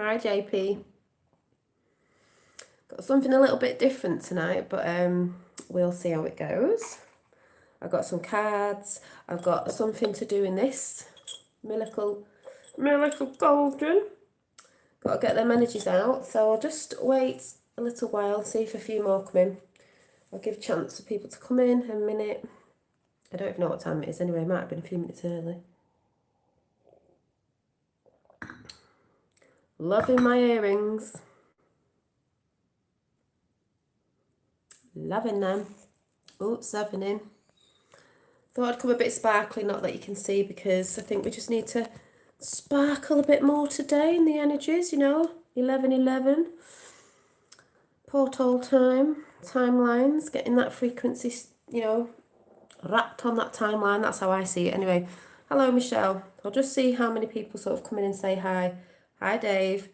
Hi, JP. Got something a little bit different tonight, but we'll see how it goes. I've got some cards. I've got something to do in this miracle cauldron. Got to get them energies out, so I'll just wait a little while, see if a few more come in. I'll give a chance for people to come in a minute. I don't even know what time it is anyway, it might have been a few minutes early. Loving my earrings. Loving them. Oh, 7 in. Thought I'd come a bit sparkly, not that you can see, because I think we just need to sparkle a bit more today in the energies, 11:11. Portal time, timelines, getting that frequency, wrapped on that timeline. That's how I see it anyway. Hello, Michelle. I'll just see how many people sort of come in and say hi. Hi, Dave.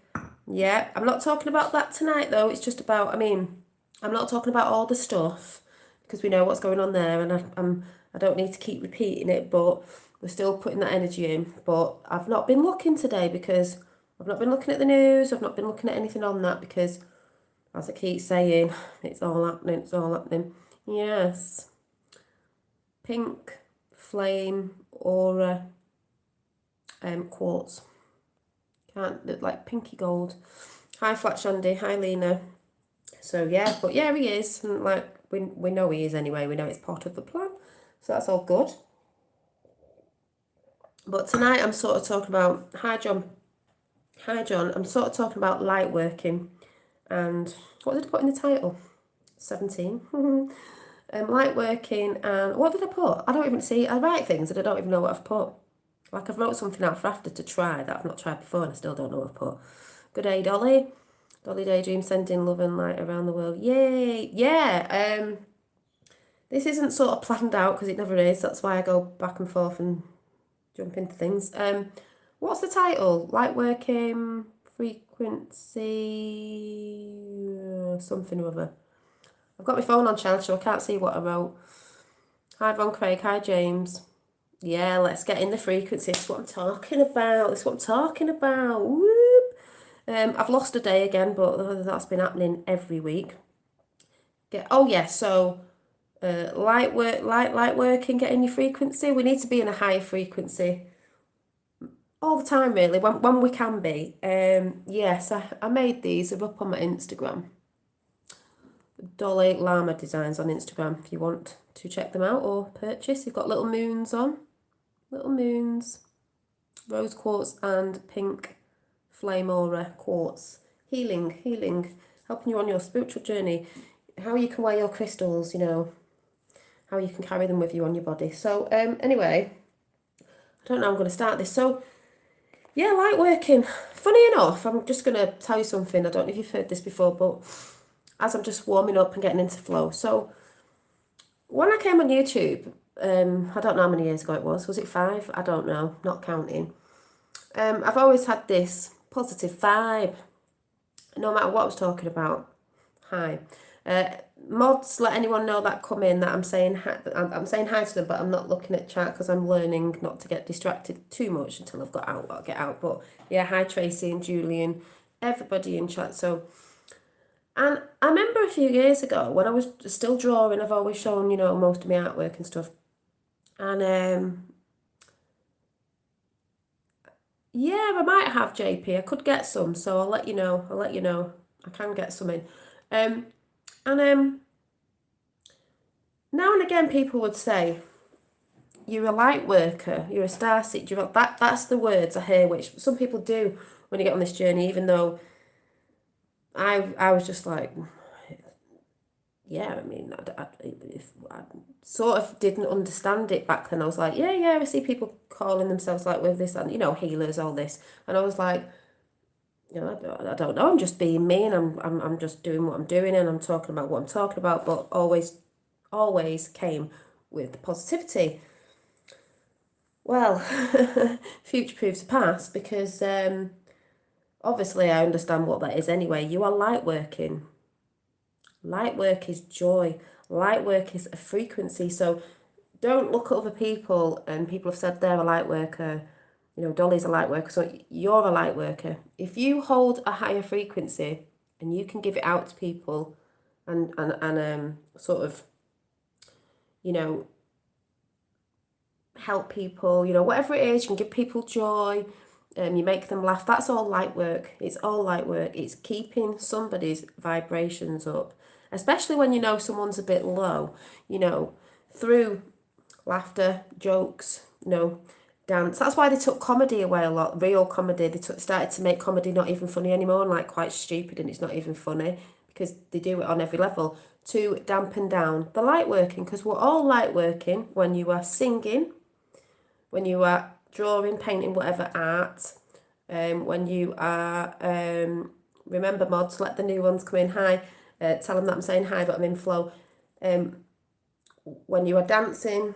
Yeah, I'm not talking about that tonight, though. It's just about, I'm not talking about all the stuff, because we know what's going on there, and I don't need to keep repeating it, but we're still putting that energy in. But I've not been looking today because I've not been looking at the news. I've not been looking at anything on that because, as I keep saying, it's all happening. It's all happening. Yes. Pink flame aura quartz. Can't look like pinky gold. Hi, Flat Shandy. Hi, Lena. So yeah, but yeah, he is, and like we know he is anyway. We know it's part of the plan, so that's all good. But tonight I'm sort of talking about hi John. Hi John. I'm sort of talking about light working, and what did I put in the title? 17. Light working, and what did I put? I don't even see. I write things and I don't even know what I've put. Like I've wrote something out for after to try that I've not tried before, and I still don't know what I've put. Good day, Dolly. Dolly Daydream, sending love and light around the world. Yay! Yeah. This isn't sort of planned out because it never is. That's why I go back and forth and jump into things. What's the title? Light working frequency something or other. I've got my phone on charge, so I can't see what I wrote. Hi, Von Craig. Hi, James. Yeah, let's get in the frequency. This is what I'm talking about. This is what I'm talking about. Whoop. I've lost a day again, but that's been happening every week. So light working, getting your frequency. We need to be in a higher frequency all the time, really, when we can be. Yes, I made these. They're up on my Instagram. Dolly Llama Designs on Instagram if you want to check them out or purchase. You've got little moons on. Little moons. Rose quartz and pink flame aura quartz. Healing, helping you on your spiritual journey. How you can wear your crystals, how you can carry them with you on your body. So anyway, I don't know how I'm going to start this. So yeah, light working. Funny enough, I'm just going to tell you something. I don't know if you've heard this before, but as I'm just warming up and getting into flow. So when I came on YouTube, I don't know how many years ago it was. Was it 5? I don't know, not counting. I've always had this positive vibe, no matter what I was talking about. Hi. Mods, let anyone know that come in that I'm saying hi, I'm saying hi to them, but I'm not looking at chat because I'm learning not to get distracted too much until I've got out. I'll get out. But yeah, hi Tracy and Julian, everybody in chat. So, and I remember a few years ago when I was still drawing, I've always shown, most of my artwork and stuff. And yeah, I might have JP. I could get some, so I'll let you know. I can get some in. And now and again people would say, you're a light worker, you're a starseed, that's the words I hear, which some people do when you get on this journey, even though I was just like, yeah, I sort of didn't understand it back then. I was like, yeah, I see people calling themselves like with this and, healers, all this. And I was like, I don't know, I'm just being me, and I'm just doing what I'm doing, and I'm talking about what I'm talking about, but always came with positivity. Well, future proves the past, because obviously I understand what that is anyway. You are light working. Light work is joy. Light work is a frequency. So don't look at other people, and people have said they're a light worker, You know, Dolly's a light worker, so you're a light worker. If you hold a higher frequency and you can give it out to people and sort of, you know, help people, you know, whatever it is, you can give people joy, you make them laugh, that's all light work. It's all light work. It's keeping somebody's vibrations up, especially when you know someone's a bit low, you know, through laughter, jokes, you know, dance. That's why they took comedy away a lot, real comedy. They started to make comedy not even funny anymore and like quite stupid, and it's not even funny because they do it on every level to dampen down the light working, because we're all light working when you are singing, when you are drawing, painting, whatever art, when you are, remember mods, let the new ones come in, hi, tell them that I'm saying hi but I'm in flow, when you are dancing,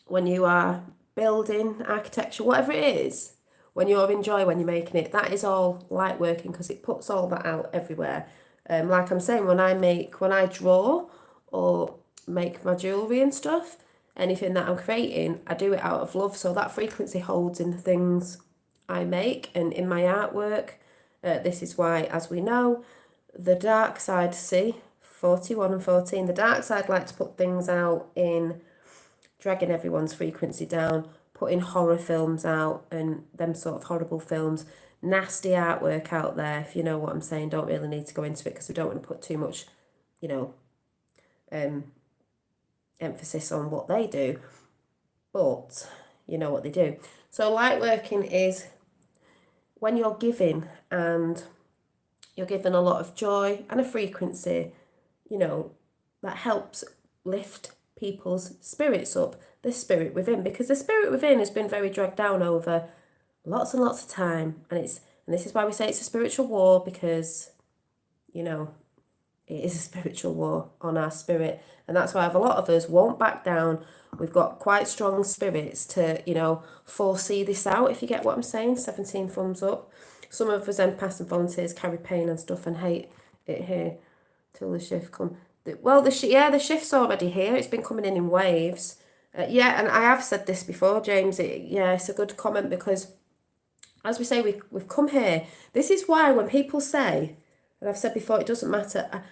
when you are building, architecture, whatever it is, when you're in joy, when you're making it, that is all light working because it puts all that out everywhere. Like I'm saying, when I draw or make my jewellery and stuff, anything that I'm creating, I do it out of love. So that frequency holds in the things I make and in my artwork. This is why, as we know, the dark side, see, 41 and 14, the dark side likes to put things out in dragging everyone's frequency down, putting horror films out and them sort of horrible films, nasty artwork out there, if you know what I'm saying. Don't really need to go into it because we don't want to put too much, you know, emphasis on what they do, but you know what they do. So light working is when you're giving and you're given a lot of joy and a frequency, you know, that helps lift people's spirits up, the spirit within, because the spirit within has been very dragged down over lots and lots of time, and this is why we say it's a spiritual war, because, you know, it is a spiritual war on our spirit, and that's why a lot of us won't back down. We've got quite strong spirits to, you know, foresee this out, if you get what I'm saying. 17 thumbs up. Some of us empaths and volunteers carry pain and stuff and hate it here till the shift come. Well, the shift's already here. It's been coming in waves. Yeah, and I have said this before, James. It's a good comment because, as we say, we've come here. This is why when people say, and I've said before, it doesn't matter.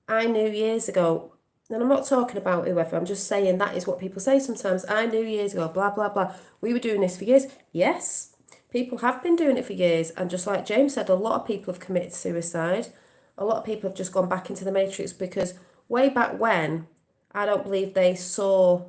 I knew years ago, and I'm not talking about whoever, I'm just saying that is what people say sometimes. I knew years ago, blah, blah, blah. We were doing this for years. Yes, people have been doing it for years. And just like James said, a lot of people have committed suicide. A lot of people have just gone back into the matrix because way back when, I don't believe they saw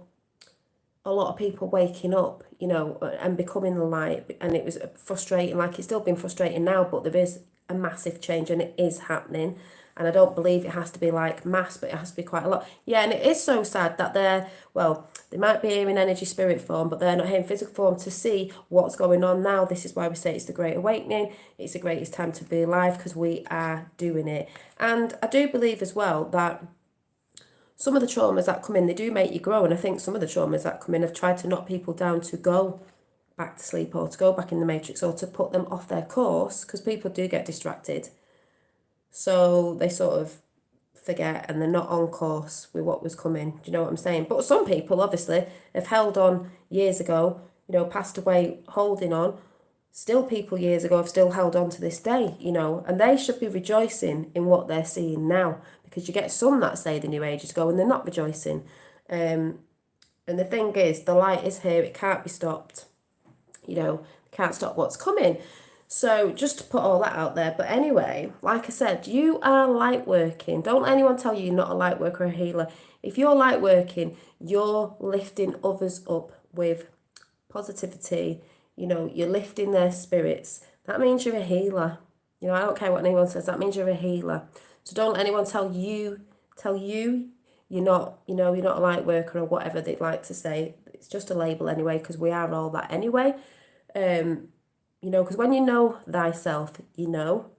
a lot of people waking up, you know, and becoming the light. And it was frustrating, like it's still been frustrating now, but there is a massive change and it is happening. And I don't believe it has to be like mass, but it has to be quite a lot. Yeah, and it is so sad that they might be here in energy spirit form, but they're not here in physical form to see what's going on now. This is why we say it's the Great Awakening. It's the greatest time to be alive because we are doing it. And I do believe as well that some of the traumas that come in, they do make you grow. And I think some of the traumas that come in have tried to knock people down to go back to sleep or to go back in the matrix or to put them off their course, because people do get distracted. So they sort of forget and they're not on course with what was coming. Do you know what I'm saying? But some people obviously have held on years ago, you know, passed away holding on. Still people years ago have still held on to this day, you know, and they should be rejoicing in what they're seeing now, because you get some that say the new age is going, they're not rejoicing. And the thing is, the light is here, it can't be stopped, you know, can't stop what's coming. So just to put all that out there. But anyway, like I said, you are light working. Don't let anyone tell you you're not a light worker or a healer. If you're light working, you're lifting others up with positivity. You know, you're lifting their spirits. That means you're a healer. You know, I don't care what anyone says. That means you're a healer. So don't let anyone tell you you're not, you know, you're not a light worker or whatever they'd like to say. It's just a label anyway, because we are all that anyway. You know, because when you know thyself, you know.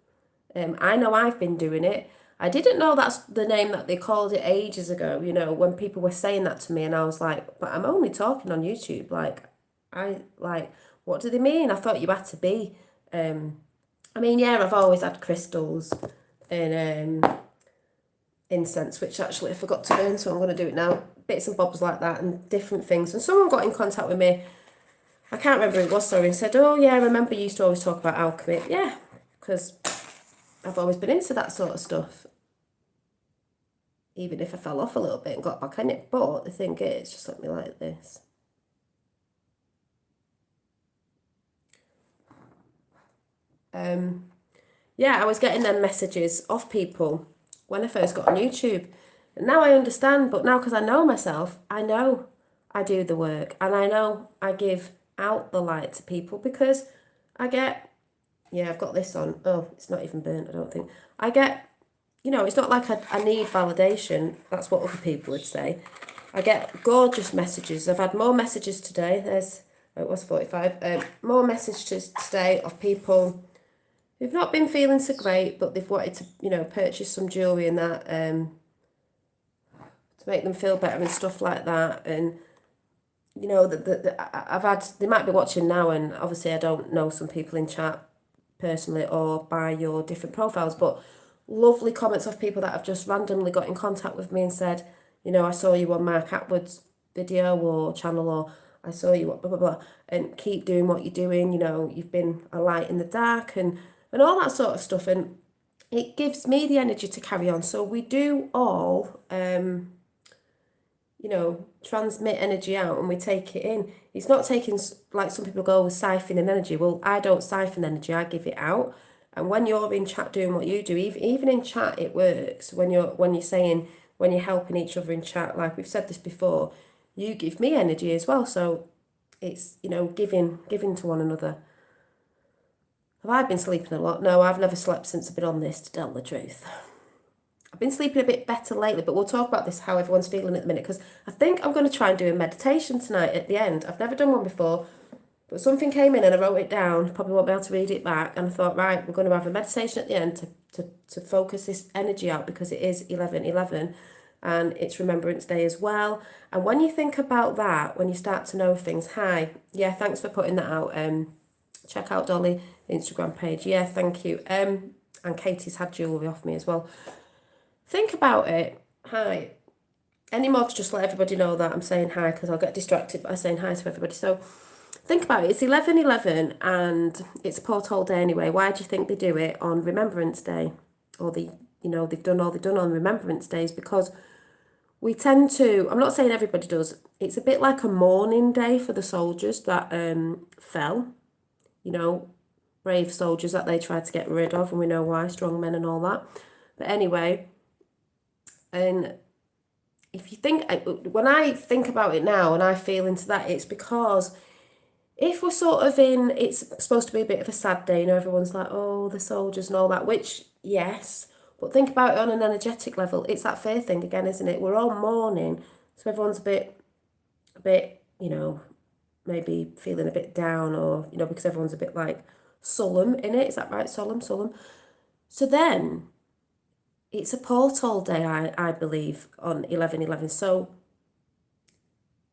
I know I've been doing it. I didn't know that's the name that they called it ages ago, you know, when people were saying that to me, and I was like, but I'm only talking on YouTube. What do they mean? I thought you had to be. I mean, yeah, I've always had crystals and incense, which actually I forgot to burn, so I'm going to do it now. Bits and bobs like that and different things. And someone got in contact with me I can't remember who it was, sorry, and said, oh yeah, I remember you used to always talk about alchemy. Yeah, because I've always been into that sort of stuff, even if I fell off a little bit and got back in it. But the thing is, just let me like this. Yeah, I was getting them messages off people when I first got on YouTube. And now I understand, but now because I know myself, I know I do the work and I know I give out the light to people because I get, yeah, I've got this on. Oh, it's not even burnt, I don't think. I get, it's not like I need validation. That's what other people would say. I get gorgeous messages. I've had more messages today. It was 45. More messages today of people who've not been feeling so great, but they've wanted to, purchase some jewellery and that to make them feel better and stuff like that. And, I've had, they might be watching now, and obviously I don't know some people in chat personally or by your different profiles, but lovely comments of people that have just randomly got in contact with me and said, I saw you on Mark Atwood's video or channel, or I saw you, blah, blah, blah, and keep doing what you're doing, you've been a light in the dark and all that sort of stuff. And it gives me the energy to carry on. So we do all, transmit energy out and we take it in. It's not taking, like some people go, siphoning energy. Well, I don't siphon energy, I give it out. And when you're in chat doing what you do, even in chat, it works. When you're helping each other in chat, like we've said this before, you give me energy as well. So it's, giving to one another. Have I been sleeping a lot? No, I've never slept since I've been on this, to tell the truth. I've been sleeping a bit better lately, but we'll talk about this, how everyone's feeling at the minute, because I think I'm going to try and do a meditation tonight at the end. I've never done one before, but something came in and I wrote it down. Probably won't be able to read it back. And I thought, right, we're going to have a meditation at the end to focus this energy out, because it is 11/11 and it's Remembrance Day as well. And when you think about that, when you start to know things, hi, yeah, thanks for putting that out. Check out Dolly Instagram page. Yeah, thank you. And Katie's had jewellery off me as well. Think about it. Hi. Any mods, just let everybody know that I'm saying hi, because I'll get distracted by saying hi to everybody. So think about it. It's 11/11 and it's a porthole day anyway. Why do you think they do it on Remembrance Day? Or they've done all they've done on Remembrance Days, because we tend to, I'm not saying everybody does, it's a bit like a mourning day for the soldiers that fell, brave soldiers that they tried to get rid of, and we know why, strong men and all that. But anyway, and if you think, when I think about it now and I feel into that, it's because if we're sort of in, it's supposed to be a bit of a sad day, everyone's like, oh, the soldiers and all that, which, yes, but think about it on an energetic level. It's that fear thing again, isn't it? We're all mourning, so everyone's a bit, maybe feeling a bit down, or, because everyone's a bit like solemn in it. Is that right? Solemn. So then it's a portal day, I believe, on 11/11. So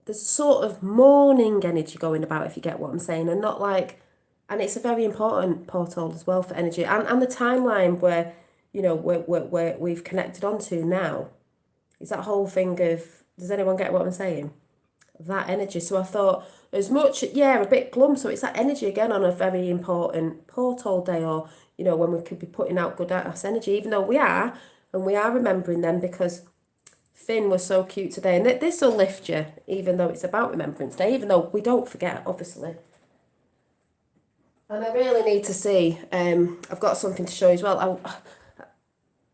there's sort of morning energy going about, if you get what I'm saying, and not like, and it's a very important portal as well for energy, and the timeline where, where we've connected onto now is that whole thing of, does anyone get what I'm saying? That energy. So I thought, as much, a bit glum, so it's that energy again on a very important portal day, or, when we could be putting out good ass energy, even though we are, and we are remembering them, because Finn was so cute today, and this will lift you, even though it's about Remembrance Day, even though we don't forget, obviously. And I really need to see, I've got something to show you as well.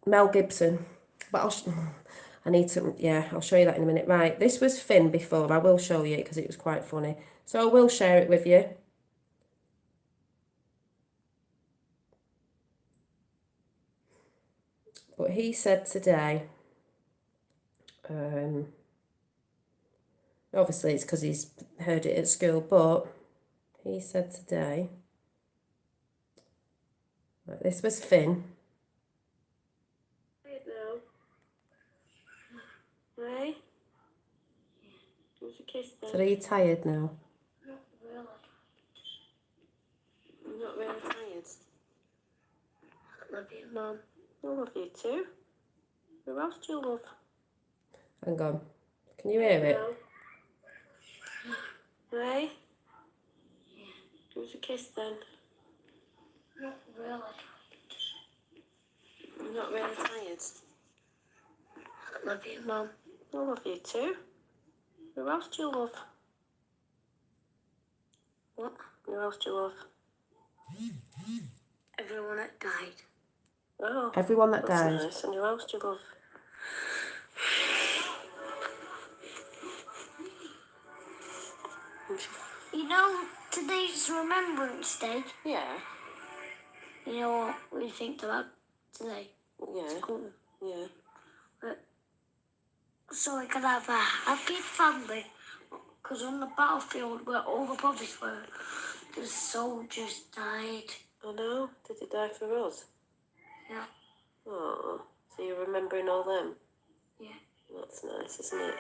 Mel Gibson, but I need to, I'll show you that in a minute. Right, this was Finn before. I will show you it because it was quite funny. So I will share it with you. But he said today, obviously it's because he's heard it at school, but he said today, this was Finn. Right? So are you tired now? Not really. I'm not really tired. Love you, Mum. I love you too. Who else do you love? Hang on. Can you hear it? No. Ray? us a kiss then? Not really. You're not really tired? Love you, Mum. I love you too. Who else do you love? What? Who else do you love? Everyone that died. Oh, Everyone that that's died. nice. And who else do you love? You know, today's Remembrance Day. Yeah. You know what we think about today? Yeah. School. Yeah. So we could have a happy family. Because on the battlefield where all the bodies were, the soldiers died. I know. Did he die for us? Yeah. Oh, so you're remembering all them? Yeah. That's nice, isn't it?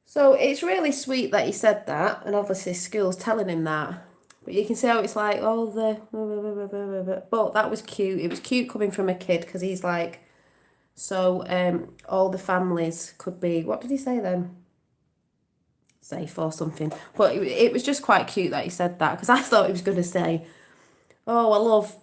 So it's really sweet that he said that, and obviously school's telling him that. But you can see how it's like, oh, but that was cute. It was cute coming from a kid because he's like, so all the families could be, what did he say then? Safe or something. But it was just quite cute that he said that because I thought he was going to say, oh, I love,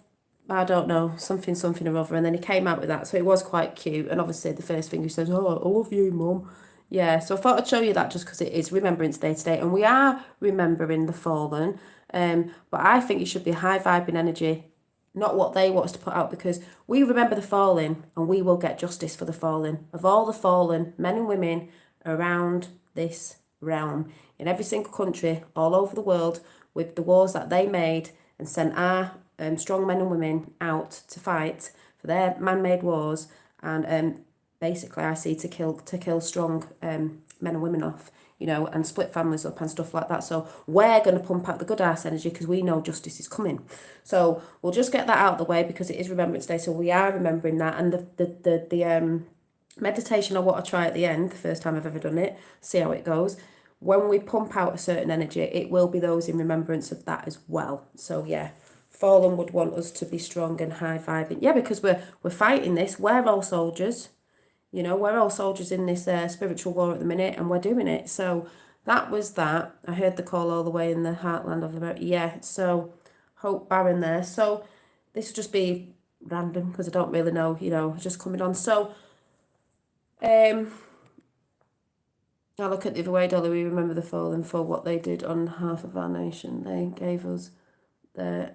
I don't know, something or other. And then he came out with that. So it was quite cute. And obviously the first thing he says, oh, I love you, Mum. Yeah, so I thought I'd show you that just because it is Remembrance Day today. And we are remembering the fallen. But I think it should be high vibing energy, not what they want us to put out, because we remember the fallen and we will get justice for the fallen. Of all the fallen men and women around this realm, in every single country, all over the world, with the wars that they made and sent our strong men and women out to fight for their man-made wars, and basically I see to kill strong men and women off, you know, and split families up and stuff like that. So we're going to pump out the good ass energy because we know justice is coming. So we'll just get that out of the way because it is Remembrance Day, so we are remembering that. And the meditation I want to try at the end, the first time I've ever done it, see how it goes. When we pump out a certain energy, it will be those in remembrance of that as well. So yeah, Fallen would want us to be strong and high vibing. Yeah, because we're fighting this. We're all soldiers. You know, we're all soldiers in this spiritual war at the minute, and we're doing it. So that was that. I heard the call all the way in the heartland of America. Yeah, so Hope Barron there. So this will just be random because I don't really know, you know, just coming on. So I look at the other way, Dolly. We remember the fallen for what they did on half of our nation. They gave us their,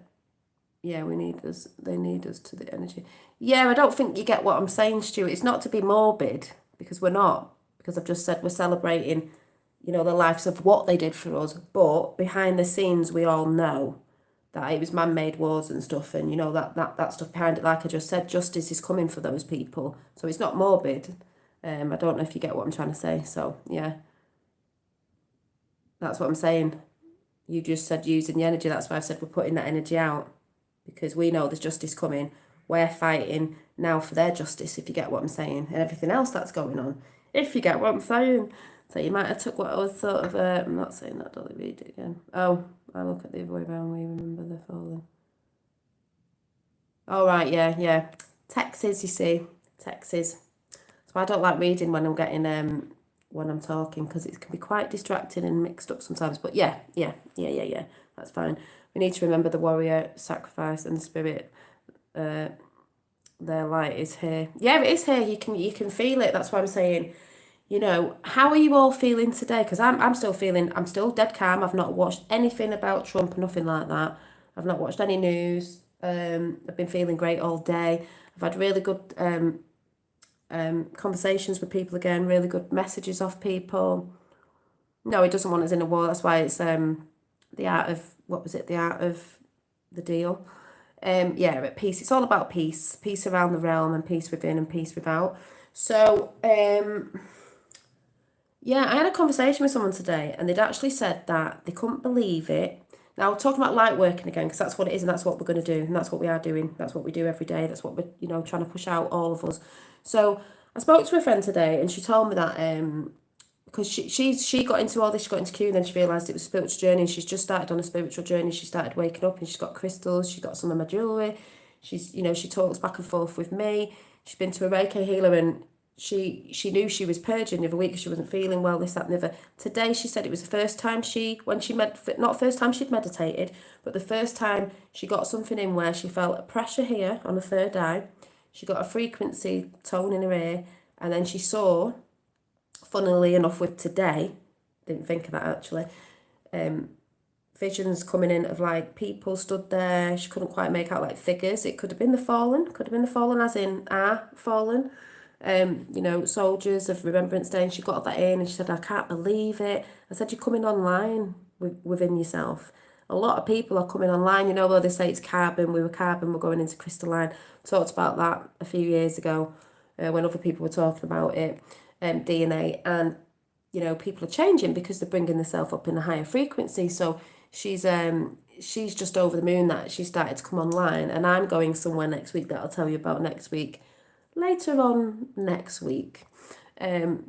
yeah, we need us. They need us to the energy. Yeah, I don't think you get what I'm saying, Stuart. It's not to be morbid because we're not. Because I've just said we're celebrating, you know, the lives of what they did for us. But behind the scenes, we all know that it was man-made wars and stuff, and you know that stuff behind it. Like I just said, justice is coming for those people. So it's not morbid. I don't know if you get what I'm trying to say. So, yeah. That's what I'm saying. You just said using the energy. That's why I've said we're putting that energy out. Because we know there's justice coming. We're fighting now for their justice, if you get what I'm saying. And everything else that's going on. If you get what I'm saying. So you might have took what I was sort of... I'm not saying that, Dolly, read it again. Oh, I look at the other way around. We remember the fallen. Oh, right, yeah. Texts, you see. Texts. So I don't like reading when I'm getting when I'm talking because it can be quite distracting and mixed up sometimes. But yeah. That's fine. We need to remember the warrior sacrifice and the spirit. Their light is here. Yeah, it is here. You can feel it. That's why I'm saying. You know, how are you all feeling today? Because I'm still dead calm. I've not watched anything about Trump, nothing like that. I've not watched any news. I've been feeling great all day. I've had really good conversations with people again, really good messages off people. No, he doesn't want us in a war. That's why it's the art of, what was it? The art of the deal. Yeah, at peace. It's all about peace. Peace around the realm and peace within and peace without. So, yeah, I had a conversation with someone today and they'd actually said that they couldn't believe it. Now, talking about light working again, because that's what it is and that's what we're going to do and that's what we are doing. That's what we do every day. That's what we're, you know, trying to push out, all of us. So I spoke to a friend today and she told me that because she got into all this, she got into Q and then she realised it was a spiritual journey and she's just started on a spiritual journey. She started waking up and she's got crystals, she's got some of my jewellery. She's, you know, she talks back and forth with me. She's been to a Reiki healer and she knew she was purging the other week because she wasn't feeling well, this, that, and the other. Today she said it was the first time not first time she'd meditated, but the first time she got something in where she felt a pressure here on the third eye. She got a frequency tone in her ear, and then she saw, funnily enough with today, didn't think of that actually, visions coming in of like people stood there. She couldn't quite make out like figures. It could have been the fallen as in fallen. Soldiers of Remembrance Day, and she got that in and she said, I can't believe it. I said, you're coming online within yourself. A lot of people are coming online, though they say it's carbon, we're going into crystalline. Talked about that a few years ago when other people were talking about it, DNA, and, people are changing because they're bringing themselves up in a higher frequency. So she's just over the moon that she started to come online, and I'm going somewhere next week that I'll tell you about next week. Later on next week.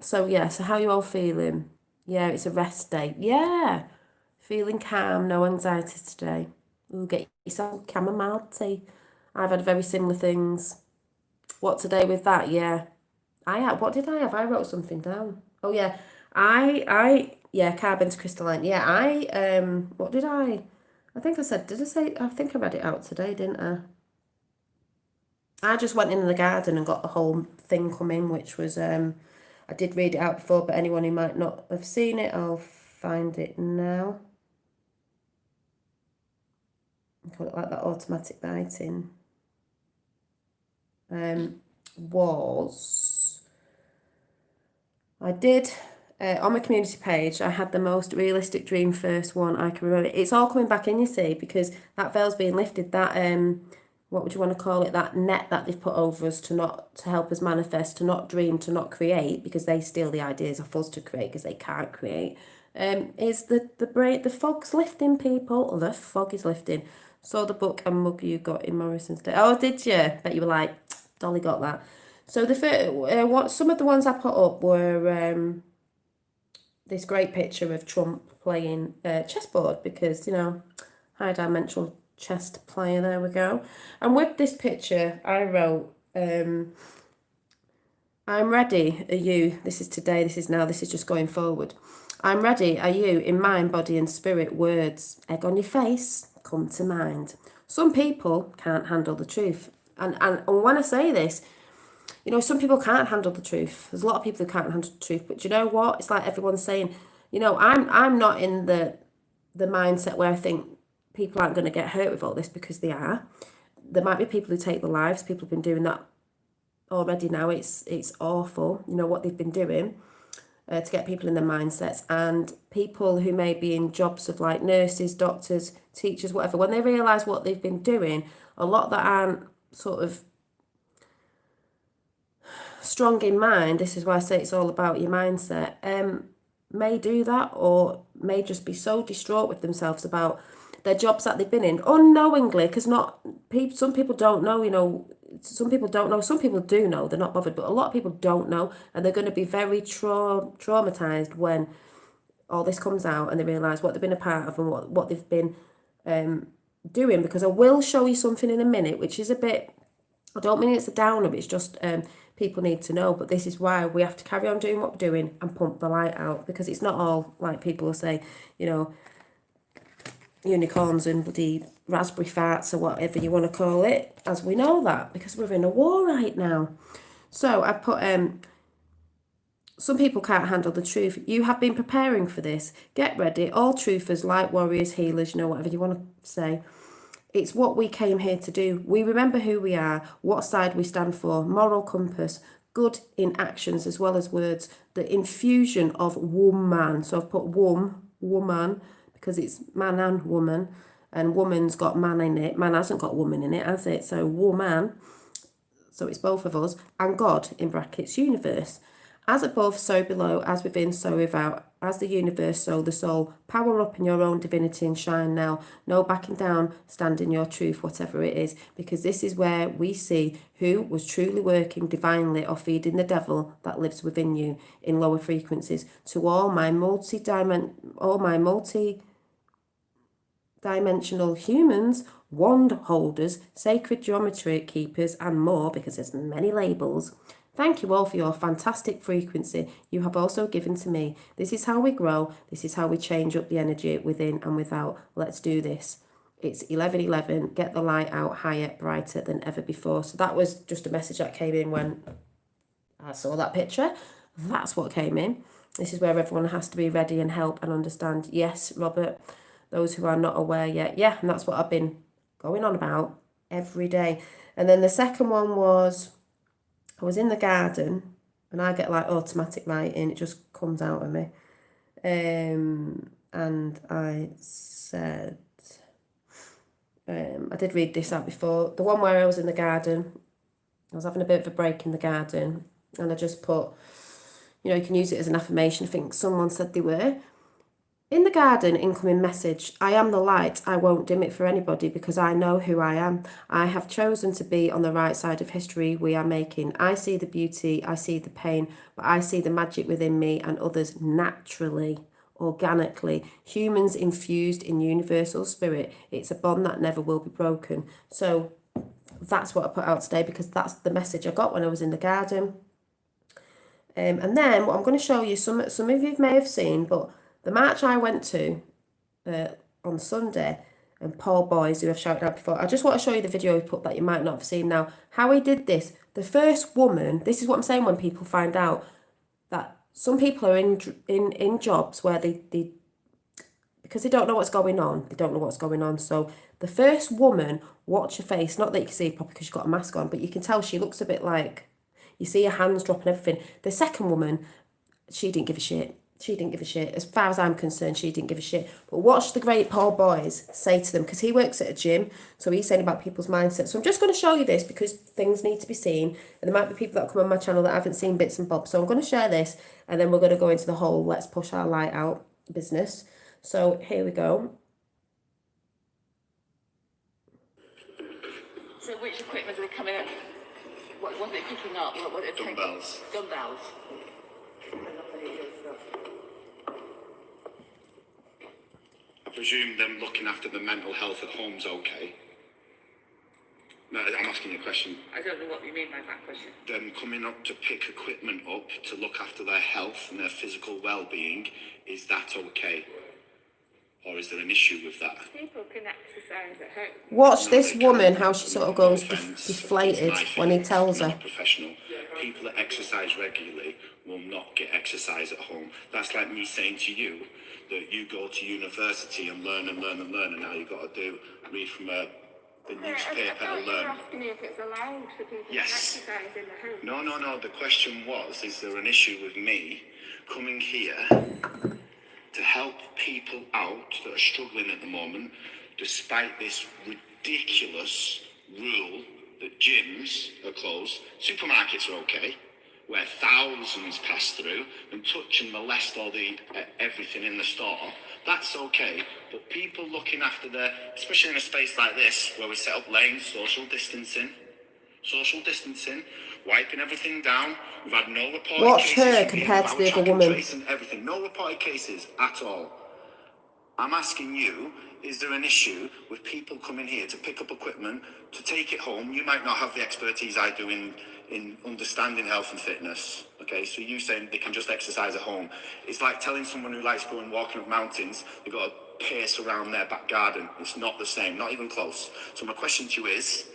So how you all feeling? Yeah, it's a rest day. Yeah, feeling calm, no anxiety today. Ooh, get yourself chamomile tea. I've had very similar things. What today with that? Yeah, what did I have? I wrote something down. Oh yeah, carbon to crystalline. Yeah, what did I think I said? Did I say? I think I read it out today, didn't I? I just went in the garden and got the whole thing come in, which was, I did read it out before, but anyone who might not have seen it, I'll find it now. I call it like that automatic biting. I did, on my community page, I had the most realistic dream first one I can remember. It's all coming back in, you see, because that veil's being lifted, that, what would you want to call it, that net that they've put over us to help us manifest, to not dream, to not create, because they steal the ideas off us to create because they can't create, is the fog's lifting, people. The fog is lifting. Saw the book and mug you got in Morrison's Day. Oh, did you? Bet you were like, Dolly got that. So some of the ones I put up were this great picture of Trump playing chessboard, because, high dimensional chess player, there we go. And with this picture, I wrote, I'm ready, are you? This is today, this is now, this is just going forward. I'm ready, are you? In mind, body and spirit, words, egg on your face, come to mind. Some people can't handle the truth. And when I say this, some people can't handle the truth. There's a lot of people who can't handle the truth. But you know what? It's like everyone's saying, I'm not in the mindset where I think people aren't going to get hurt with all this, because they are. There might be people who take their lives. People have been doing that already now. It's awful, what they've been doing to get people in their mindsets. And people who may be in jobs of like nurses, doctors, teachers, whatever, when they realise what they've been doing, a lot that aren't sort of strong in mind, this is why I say it's all about your mindset, may do that, or may just be so distraught with themselves about their jobs that they've been in unknowingly, because some people don't know, some people don't know, some people do know, they're not bothered, but a lot of people don't know, and they're going to be very traumatized when all this comes out and they realise what they've been a part of and what they've been doing. Because I will show you something in a minute, which is a bit, I don't mean it's a downer, it's just people need to know. But this is why we have to carry on doing what we're doing and pump the light out, because it's not all like people will say, unicorns and bloody raspberry farts or whatever you want to call it, as we know that, because we're in a war right now. So I put, some people can't handle the truth. You have been preparing for this. Get ready. All truthers, light warriors, healers, whatever you want to say. It's what we came here to do. We remember who we are, what side we stand for, moral compass, good in actions as well as words, the infusion of woman. So I've put woman, because it's man and woman, and woman's got man in it. Man hasn't got woman in it, has it? So woman, so it's both of us, and God, in brackets, universe. As above, so below, as within, so without, as the universe, so the soul. Power up in your own divinity and shine now. No backing down, stand in your truth, whatever it is, because this is where we see who was truly working divinely or feeding the devil that lives within you in lower frequencies. To all my multi-dimensional humans, wand holders, sacred geometry keepers, and more, because there's many labels. Thank you all for your fantastic frequency you have also given to me. This is how we grow. This is how we change up the energy within and without. Let's do this. It's 11:11. Get the light out higher, brighter than ever before. So that was just a message that came in when I saw that picture. That's what came in. This is where everyone has to be ready and help and understand. Yes, Robert, those who are not aware yet. Yeah, and that's what I've been going on about every day. And then the second one was, I was in the garden and I get like automatic lighting. It just comes out of me. And I said, I did read this out before. The one where I was in the garden, I was having a bit of a break in the garden and I just put, you know, you can use it as an affirmation. I think someone said they were. In the garden, incoming message, I am the light, I won't dim it for anybody because I know who I am. I have chosen to be on the right side of history we are making. I see the beauty, I see the pain, but I see the magic within me and others naturally, organically. Humans infused in universal spirit. It's a bond that never will be broken. So that's what I put out today because that's the message I got when I was in the garden. And then what I'm going to show you, some of you may have seen, but the march I went to on Sunday, and Paul Boys, who I've shouted out before, I just want to show you the video he put that you might not have seen now. How he did this. The first woman, this is what I'm saying when people find out that some people are in jobs where they because they don't know what's going on. They don't know what's going on. So the first woman, watch her face. Not that you can see properly because she's got a mask on, but you can tell she looks a bit like, you see her hands drop and everything. The second woman, she didn't give a shit. She didn't give a shit. As far as I'm concerned, she didn't give a shit. But watch the great Paul Boys say to them, because he works at a gym, so he's saying about people's mindset. So I'm just going to show you this because things need to be seen. And there might be people that come on my channel that haven't seen bits and bobs. So I'm going to share this, and then we're going to go into the whole let's push our light out business. So here we go. So which equipment are they coming up? What are they picking up? What are they Dumbbells. Dumbbells. I presume them looking after the mental health at home's okay. No, I'm asking you a question. I don't know what you mean by that question. Them coming up to pick equipment up to look after their health and their physical well-being, is that okay? Or is there an issue with that? People can exercise at home. Watch this woman, how she sort of goes deflated when he tells her. Not professional. People that exercise regularly will not get exercise at home. That's like me saying to you that you go to university and learn and learn and learn, and now you've got to read from the newspaper and learn. You're asking me if it's allowed for people Yes. to exercise in the home. No. The question was, is there an issue with me coming here to help people out that are struggling at the moment, despite this ridiculous rule that gyms are closed, supermarkets are okay, where thousands pass through and touch and molest all the everything in the store. That's okay, but people looking after their, especially in a space like this where we set up lanes, social distancing, wiping everything down. We've had no reported Watch cases. her compared to the other woman. And everything, no reported cases at all. I'm asking you, is there an issue with people coming here to pick up equipment, to take it home? You might not have the expertise I do in understanding health and fitness. Okay, so you saying they can just exercise at home. It's like telling someone who likes going walking up mountains, they've got to pace around their back garden. It's not the same, not even close. So my question to you is,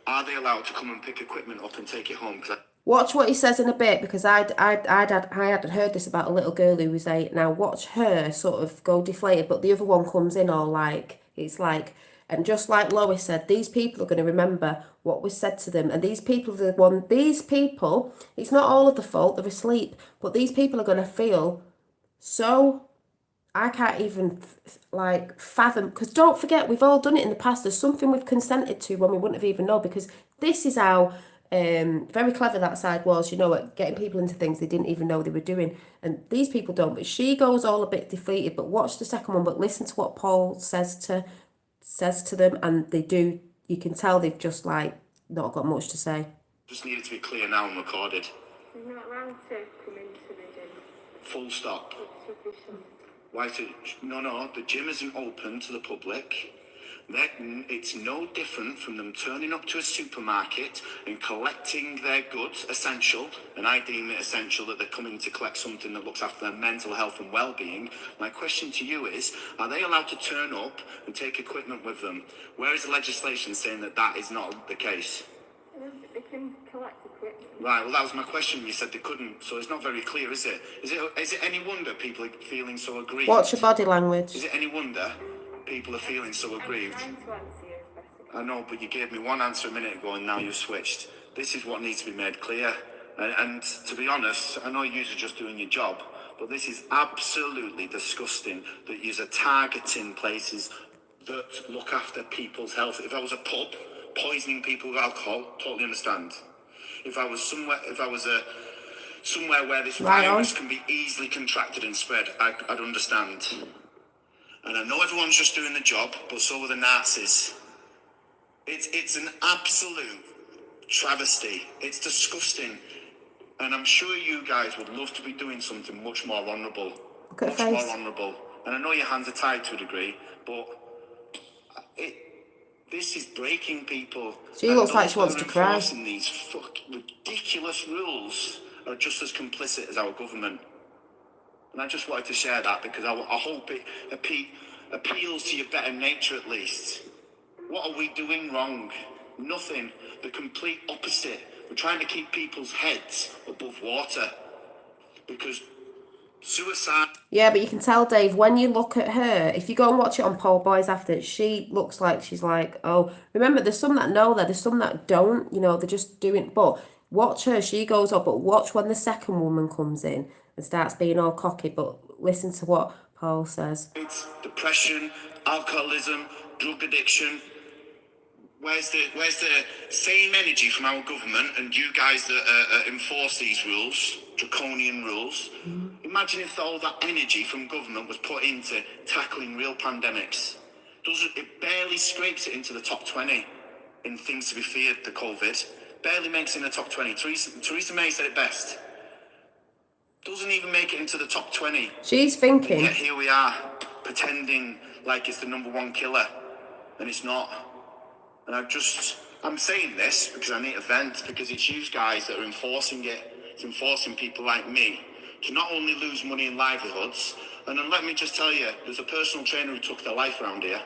are they allowed to come and pick equipment up and take it home? Watch what he says in a bit, because I hadn't heard this about a little girl who was 8. Now watch her sort of go deflated, but the other one comes in all like, it's like, and just like Lois said, these people are going to remember what was said to them, and these people, it's not all of the fault, they're asleep, but these people are going to feel so, I can't even fathom, because don't forget, we've all done it in the past. There's something we've consented to when we wouldn't have even known, because this is how very clever that side was, you know, at getting people into things they didn't even know they were doing. And these people don't, but she goes all a bit deflated. But watch the second one, but listen to what Paul says to them, and they do, you can tell they've just not got much to say. Just need it to be clear now and recorded. You're not allowed to come into the gym. Full stop. It's sufficient. Why? No, the gym isn't open to the public. It's no different from them turning up to a supermarket and collecting their goods, essential, and I deem it essential that they're coming to collect something that looks after their mental health and well-being. My question to you is, are they allowed to turn up and take equipment with them? Where is the legislation saying that that is not the case? They can collect equipment. Right, well that was my question. You said they couldn't, so it's not very clear, is it? Is it any wonder people are feeling so aggrieved? Watch your body language. Is it any wonder people are feeling so aggrieved? I'm trying to answer you as best I know, but you gave me one answer a minute ago and now you've switched. This is what needs to be made clear. And to be honest, I know you're just doing your job, but this is absolutely disgusting that you're targeting places that look after people's health. If I was a pub poisoning people with alcohol, totally understand. If I was somewhere where this Right on. virus can be easily contracted and spread, I'd understand. And I know everyone's just doing the job, but so are the Nazis. It's an absolute travesty. It's disgusting. And I'm sure you guys would love to be doing something much more honourable. Look at Much her more face. honourable. And I know your hands are tied to a degree, but this is breaking people. She And looks like those she wants that to are cry. enforcing these fucking ridiculous rules are just as complicit as our government. And I just wanted to share that because I hope it appeals to your better nature at least. What are we doing wrong? Nothing. The complete opposite. We're trying to keep people's heads above water because suicide. Yeah, but you can tell, Dave, when you look at her, if you go and watch it on Paul Boys after, she looks like she's like, oh, remember, there's some that know that, there's some that don't, you know, they're just doing, but watch her, she goes up, but watch when the second woman comes in and starts being all cocky, but listen to what Paul says. It's depression, alcoholism, drug addiction. Where's the same energy from our government and you guys that enforce these rules, draconian rules? Imagine if all that energy from government was put into tackling real pandemics. It barely scrapes it into the top 20 in things to be feared, the COVID. Barely makes it in the top 20. Theresa May said it best. Doesn't even make it into the top 20. She's And thinking, yet here we are, pretending like it's the number one killer. And it's not. And I'm saying this because I need to vent, because it's you guys that are enforcing it. It's enforcing people like me to not only lose money and livelihoods. And then let me just tell you, there's a personal trainer who took their life around here.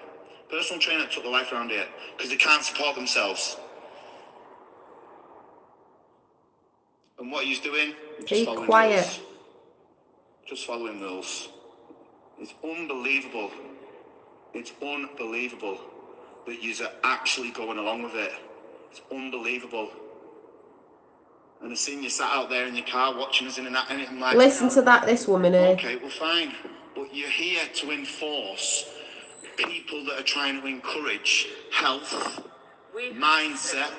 Personal trainer took their life around here because they can't support themselves. And what he's doing? Be following quiet. rules. Just following rules. It's unbelievable. It's unbelievable that you're actually going along with it. It's unbelievable. And I've seen you sat out there in your car watching us in anything like listen to that, this woman here. Okay, well fine. But you're here to enforce people that are trying to encourage health, We mindset.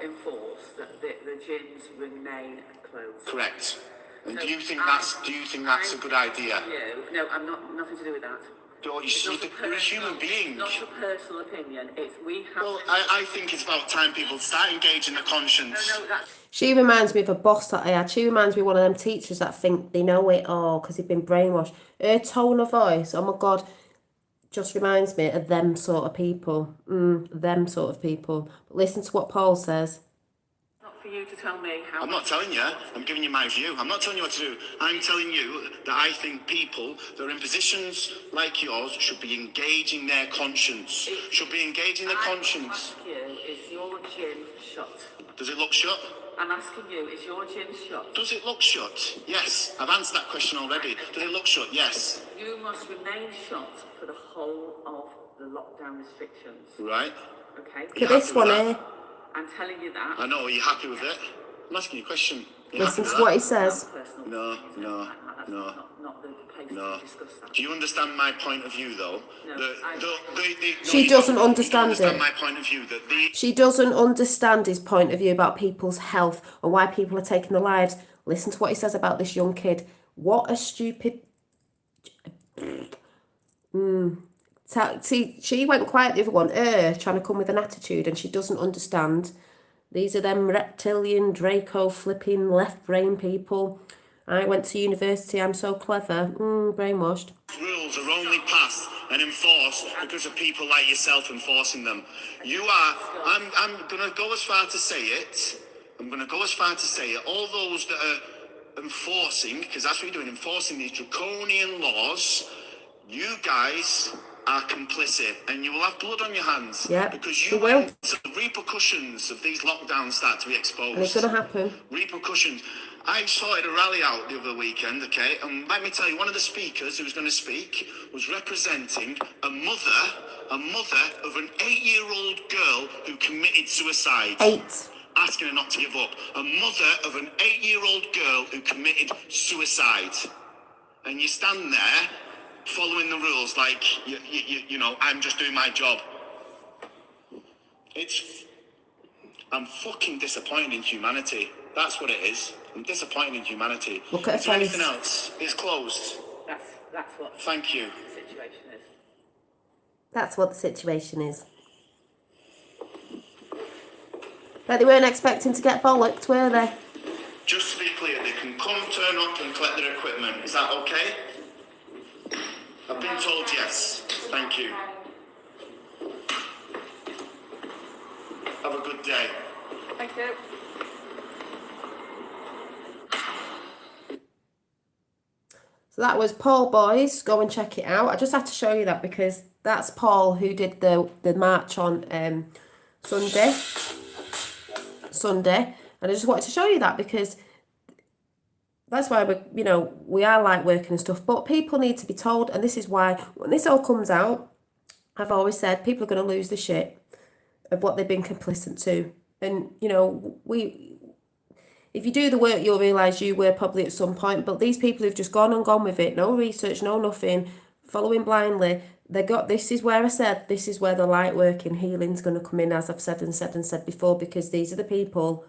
enforce that the gyms remain closed. Correct. And So do you think I'm- that's a good idea? No, I'm not. Nothing to do with that. Don't you It's see, not you're a human being. Not a personal opinion. It's we have. Well, I think it's about time people start engaging their conscience. No, that's. She reminds me of a boss that I had. She reminds me of one of them teachers that think they know it all because they've been brainwashed. Her tone of voice, oh my God, just reminds me of them sort of people. Them sort of people. But listen to what Paul says. Not for you to tell me how. I'm not telling you, I'm giving you my view. I'm not telling you what to do. I'm telling you that I think people that are in positions like yours should be engaging their conscience. Should be engaging their conscience. I'm asking you, is your gym shut? Does it look shut? I'm asking you, is your gym shut? Does it look shut? Yes. I've answered that question already. Does it look shut? Yes. You must remain shut for the whole of the lockdown restrictions. Right. Okay? Look at this one here. I'm telling you that. I know. Are you happy with it? I'm asking you a question. You Listen happy to with what that? he says. Personal. No. That's No. not the place No. to discuss that. Do you understand my point of view, though? No, No, She you doesn't don't. understand You don't understand it. my point of view that the She doesn't understand his point of view about people's health and why people are taking their lives. Listen to what he says about this young kid. What a stupid... See, she went quiet, the other one, trying to come with an attitude, and she doesn't understand. These are them reptilian, Draco, flipping, left brain people. I went to university, I'm so clever. Brainwashed. rules are only passed and enforce because of people like yourself enforcing them. I'm going to go as far to say it. All those that are enforcing, because that's what you're doing, enforcing these draconian laws, you guys are complicit, and you will have blood on your hands. Yeah, because you we will. the repercussions of these lockdowns start to be exposed. And it's going to happen. Repercussions. I sorted a rally out the other weekend, okay, and let me tell you, one of the speakers who was going to speak was representing a mother of an 8-year-old girl who committed suicide. 8. Asking her not to give up. A mother of an 8-year-old girl who committed suicide. And you stand there following the rules like, you know, I'm just doing my job. I'm fucking disappointed in humanity. That's what it is. I'm disappointed in humanity. Look at Is there her anything face. else? It's closed. That's what Thank you. the situation is. That's what the situation is. But they weren't expecting to get bollocked, were they? Just to be clear, they can come, turn up and collect their equipment. Is that okay? I've been told yes. Thank you. Have a good day. Thank you. So that was Paul Boys. Go and check it out. I just had to show you that because that's Paul who did the march on Sunday, and I just wanted to show you that because that's why we are like working and stuff, but people need to be told, and this is why when this all comes out, I've always said people are going to lose the shit of what they've been complicit to, and if you do the work, you'll realise you were probably at some point, but these people who've just gone with it, no research, no nothing, following blindly, this is where I said, this is where the light work and healing's going to come in, as I've said before, because these are the people,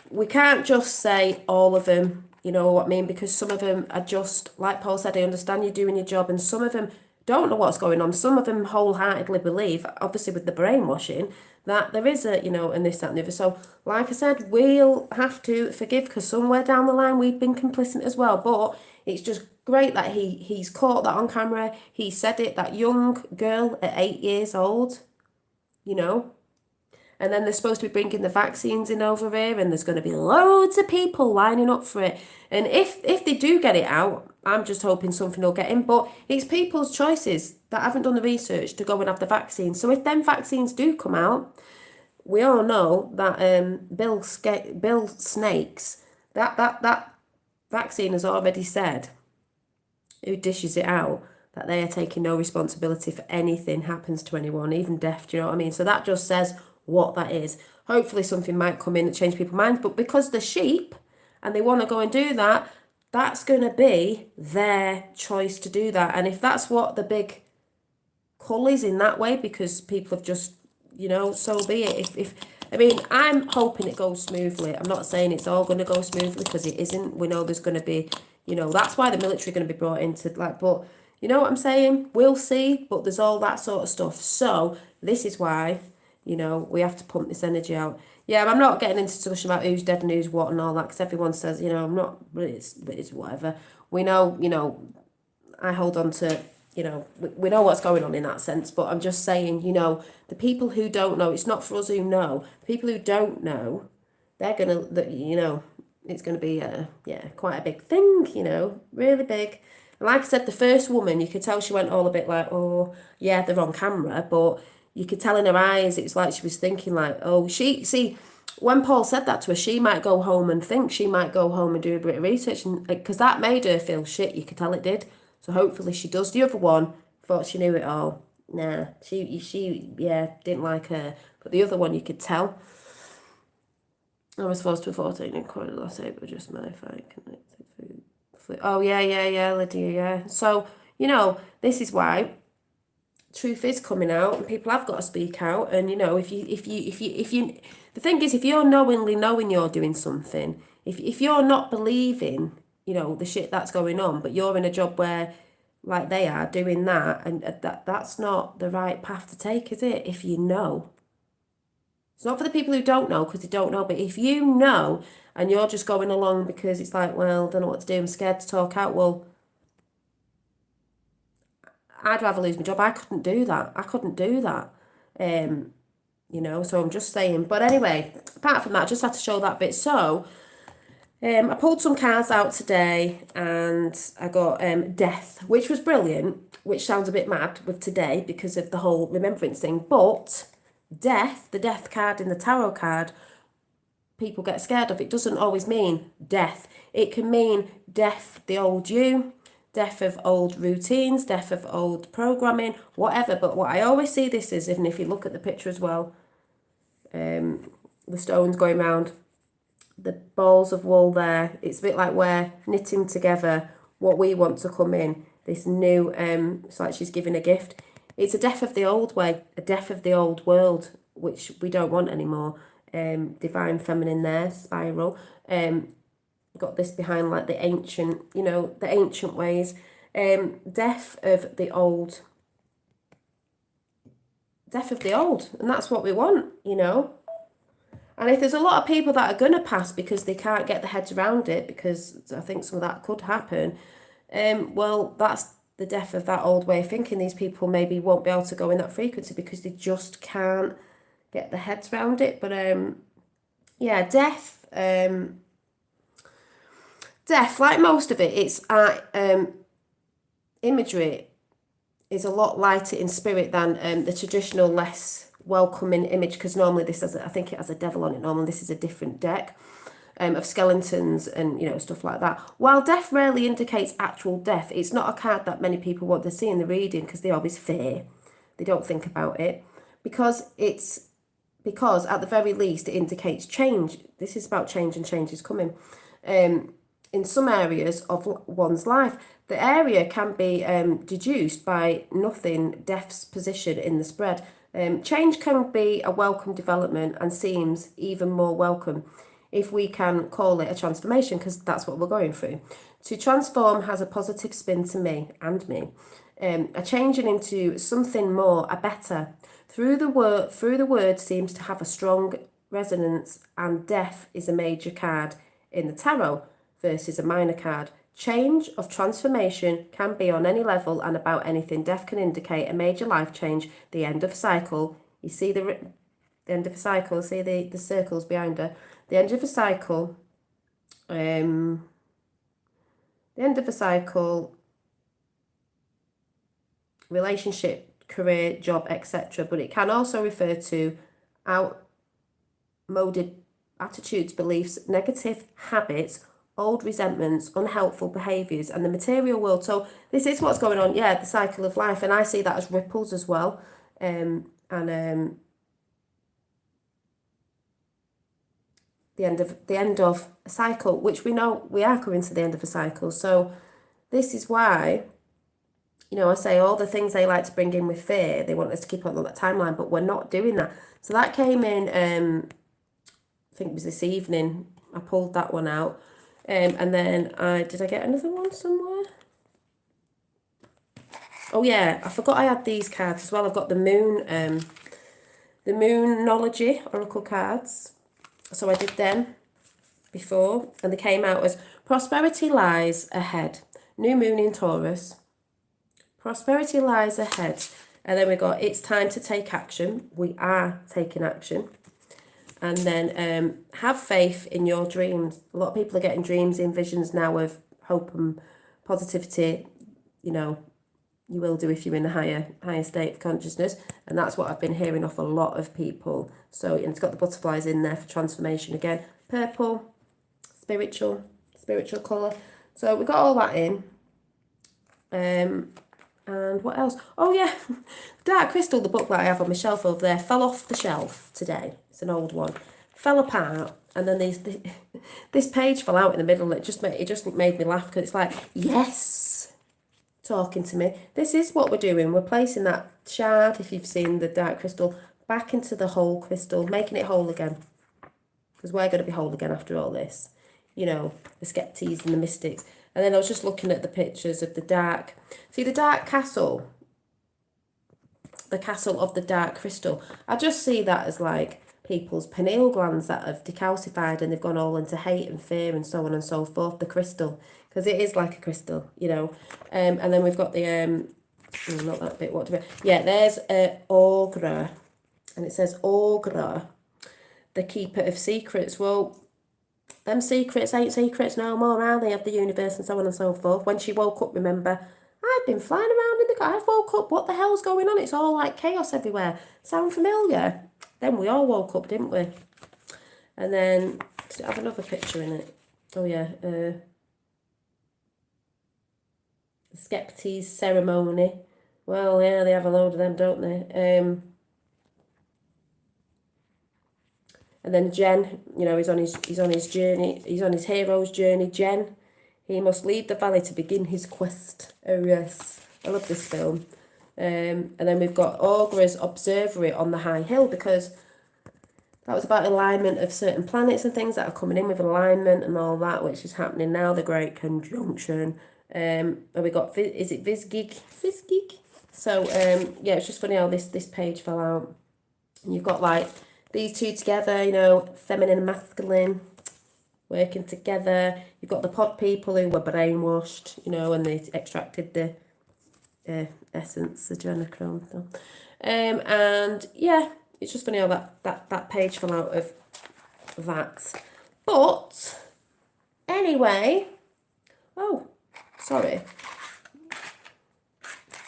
we can't just say all of them, you know what I mean, because some of them are just, like Paul said, I understand you're doing your job, and some of them don't know what's going on. Some of them wholeheartedly believe, obviously with the brainwashing, that there is and this, that and the other. So, like I said, we'll have to forgive because somewhere down the line we've been complicit as well. But it's just great that he's caught that on camera. He said it, that young girl at 8 years old, And then they're supposed to be bringing the vaccines in over here, and there's going to be loads of people lining up for it. And if they do get it out, I'm just hoping something will get in. But it's people's choices that haven't done the research to go and have the vaccine. So if them vaccines do come out, we all know that Bill Snakes, that vaccine has already said, who dishes it out, that they are taking no responsibility for anything happens to anyone, even death, do you know what I mean? So that just says what that is. Hopefully something might come in and change people's minds, but because they're sheep and they want to go and do that, that's going to be their choice to do that. And if that's what the big cull is in that way, because people have just, so be it. I'm hoping it goes smoothly. I'm not saying it's all going to go smoothly because it isn't. We know there's going to be, that's why the military are going to be brought into, but you know what I'm saying? We'll see, but there's all that sort of stuff. So this is why, we have to pump this energy out. Yeah, I'm not getting into discussion about who's dead and who's what and all that, because everyone says, I'm not, but it's whatever. We know, I hold on to, we know what's going on in that sense, but I'm just saying, the people who don't know, it's not for us who know. The people who don't know, they're going to, it's going to be, quite a big thing, really big. And like I said, the first woman, you could tell she went all a bit like, oh, yeah, they're on camera, but you could tell in her eyes, it was like she was thinking like, oh, when Paul said that to her, she might go home and think, she might go home and do a bit of research, and because that made her feel shit, you could tell it did. So hopefully she does. The other one thought she knew it all. Nah, she didn't like her. But the other one, you could tell. I was forced to 14 in Corridor last April, just my fight connected food. Oh, yeah, Lydia, yeah. So, this is why truth is coming out and people have got to speak out. And, if you, the thing is, if you're knowingly knowing you're doing something, if you're not believing, the shit that's going on, but you're in a job where, like they are, doing that, and that's not the right path to take, is it? If you know. It's not for the people who don't know, because they don't know, but if you know, and you're just going along because it's like, well, don't know what to do, I'm scared to talk out, well, I'd rather lose my job. I couldn't do that. I couldn't do that. You know, so I'm just saying. But anyway, apart from that, I just had to show that bit. So, I pulled some cards out today and I got death, which was brilliant, which sounds a bit mad with today because of the whole remembrance thing. But death, the death card in the tarot card, people get scared of. It doesn't always mean death. It can mean death, the old you, death of old routines, death of old programming, whatever. But what I always see this is, even if you look at the picture as well, the stones going round, the balls of wool there, it's a bit like we're knitting together what we want to come in, this new, it's like she's giving a gift. It's a death of the old way, a death of the old world, which we don't want anymore. Divine feminine there, spiral. Got this behind like the ancient, you know, the ancient ways. Death of the old. Death of the old. And that's what we want, you know. And if there's a lot of people that are going to pass because they can't get their heads around it, because I think some of that could happen, well, that's the death of that old way of thinking. These people maybe won't be able to go in that frequency because they just can't get their heads around it. But yeah, death, death, like most of it, it's imagery is a lot lighter in spirit than the traditional, less welcoming image, because normally this has, I think it has a devil on it. Normally this is a different deck of skeletons and, you know, stuff like that. While death rarely indicates actual death, it's not a card that many people want to see in the reading because they always fear. They don't think about it because at the very least it indicates change. This is about change, and change is coming. In some areas of one's life, the area can be deduced by nothing, death's position in the spread. Change can be a welcome development and seems even more welcome if we can call it a transformation, because that's what we're going through. To transform has a positive spin to me and me. A changing into something more, a better. Through the word seems to have a strong resonance, and death is a major card in the tarot versus a minor card. Change of transformation can be on any level and about anything. Death can indicate a major life change, the end of a cycle. You see the end of a cycle, see the circles behind her. The end of a cycle, relationship, career, job, etc. But it can also refer to outmoded attitudes, beliefs, negative habits, old resentments, unhelpful behaviours, and the material world. So this is what's going on, yeah, the cycle of life, and I see that as ripples as well. The end of a cycle, which we know we are coming to the end of a cycle. So this is why, you know, I say all the things they like to bring in with fear, they want us to keep on that timeline, but we're not doing that. So that came in, I think it was this evening, I pulled that one out. And then did I get another one somewhere? Oh yeah, I forgot I had these cards as well. I've got the Moonology Oracle cards. So I did them before, and they came out as prosperity lies ahead. New moon in Taurus. Prosperity lies ahead. And then we got it's time to take action. We are taking action. And then have faith in your dreams. A lot of people are getting dreams in visions now of hope and positivity. You know, you will do if you're in a higher state of consciousness. And that's what I've been hearing off a lot of people. So it's got the butterflies in there for transformation again. Purple, spiritual colour. So we got all that in. And what else? Oh yeah, Dark Crystal, the book that I have on my shelf over there, fell off the shelf today. It's an old one. Fell apart, and then this page fell out in the middle. It just made me laugh, because it's like, yes, talking to me. This is what we're doing. We're placing that shard, if you've seen the Dark Crystal, back into the whole crystal, making it whole again. Because we're going to be whole again after all this. You know, the skeptics and the mystics. And then I was just looking at the pictures of the dark. See, the dark castle. The castle of the Dark Crystal. I just see that as like people's pineal glands that have decalcified and they've gone all into hate and fear and so on and so forth. The crystal. Because it is like a crystal, you know. And then we've got the Oh, not that bit. What do we? Yeah, there's Aughra, and it says Aughra, the keeper of secrets. Well, them secrets ain't secrets no more, are they? Of the universe and so on and so forth. When she woke up, remember, I've been flying around in the car. I've woke up. What the hell's going on? It's all like chaos everywhere. Sound familiar? Then we all woke up, didn't we? And then does it have another picture in it? Oh yeah, the Skeptes ceremony. Well, yeah, they have a load of them, don't they? And then Jen, you know, he's on his journey. He's on his hero's journey. Jen, he must leave the valley to begin his quest. Oh yes, I love this film. And then we've got Aughra's observatory on the high hill, because that was about alignment of certain planets and things that are coming in with alignment and all that, which is happening now, the Great Conjunction. And we got, is it Vizgig? So, yeah, it's just funny how this page fell out. And you've got, like, these two together, you know, feminine and masculine, working together. You've got the pod people who were brainwashed, you know, and they extracted the essence, the adrenochrome. And, yeah, it's just funny how that page fell out of that. But, anyway, oh, sorry.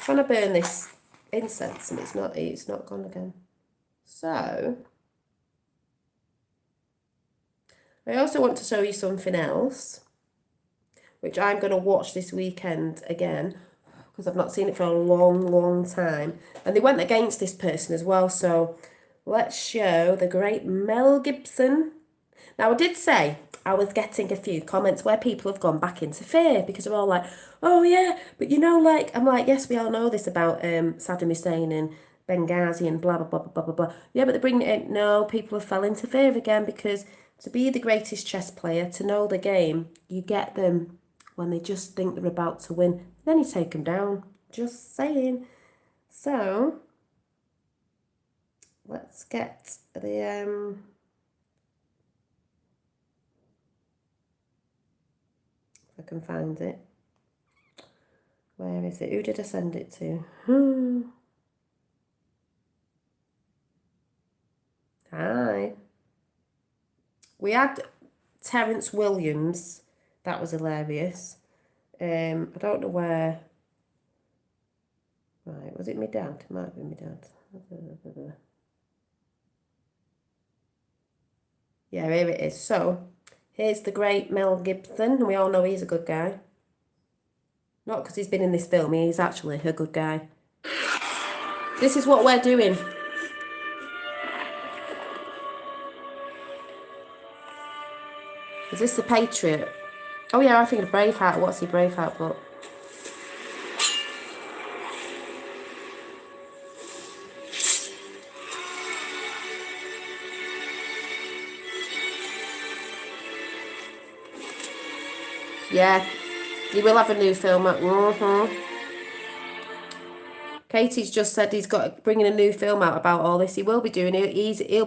Trying to burn this incense and it's not gone again. So, I also want to show you something else, which I'm going to watch this weekend again, because I've not seen it for a long time. And they went against this person as well, so let's show the great Mel Gibson. Now, I did say I was getting a few comments where people have gone back into fear, because they're all like, oh yeah, but you know, like, I'm like, yes, we all know this about Saddam Hussein and Benghazi and blah, blah, blah, blah, blah, blah. Yeah, but they're bringing it in. No, people have fell into fear again, because to be the greatest chess player, to know the game, you get them when they just think they're about to win. Then you take them down. Just saying. So, let's get the... if I can find it. Where is it? Who did I send it to? Hi. We had Terence Williams. That was hilarious. I don't know where. Right, was it my dad? It might have been my dad. Yeah, here it is. So, here's the great Mel Gibson. We all know he's a good guy. Not because he's been in this film, he's actually a good guy. This is what we're doing. Is this the Patriot? Oh yeah, I'm thinking of Braveheart. What's the Braveheart book? Yeah, he will have a new film out. Katie's just said he's got bringing a new film out about all this. He will be doing it. He's in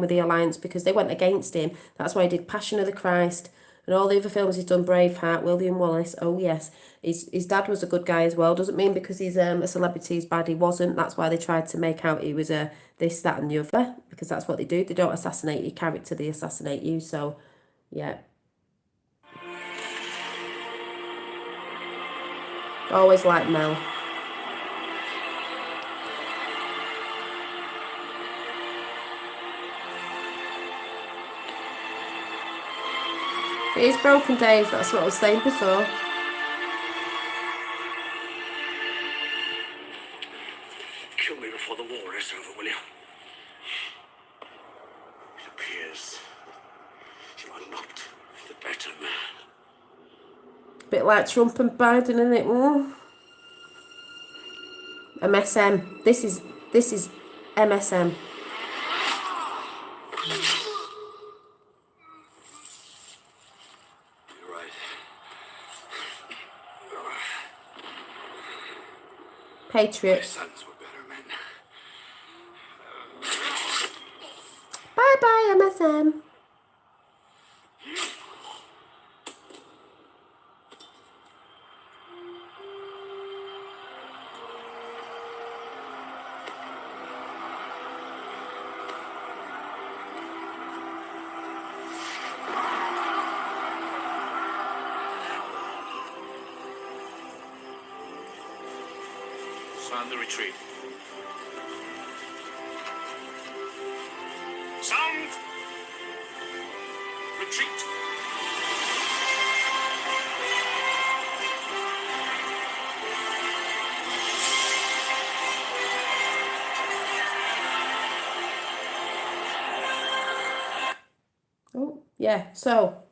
with the Alliance because they went against him. That's why he did Passion of the Christ and all the other films he's done. Braveheart, William Wallace. Oh yes, his dad was a good guy as well. Doesn't mean because he's a celebrity he's bad. He wasn't. That's why they tried to make out he was a this, that, and the other, because that's what they do. They don't assassinate your character; they assassinate you. So, yeah. Always like Mel. It is Broken Days, that's what I was saying before. Kill me before the war is over, will you? It appears you are not the better man. Bit like Trump and Biden, isn't it? MSM. This is MSM. You're right. Patriot. My sons were better men. Bye bye, MSM. Command the retreat. Sound! Retreat! Oh, yeah. So,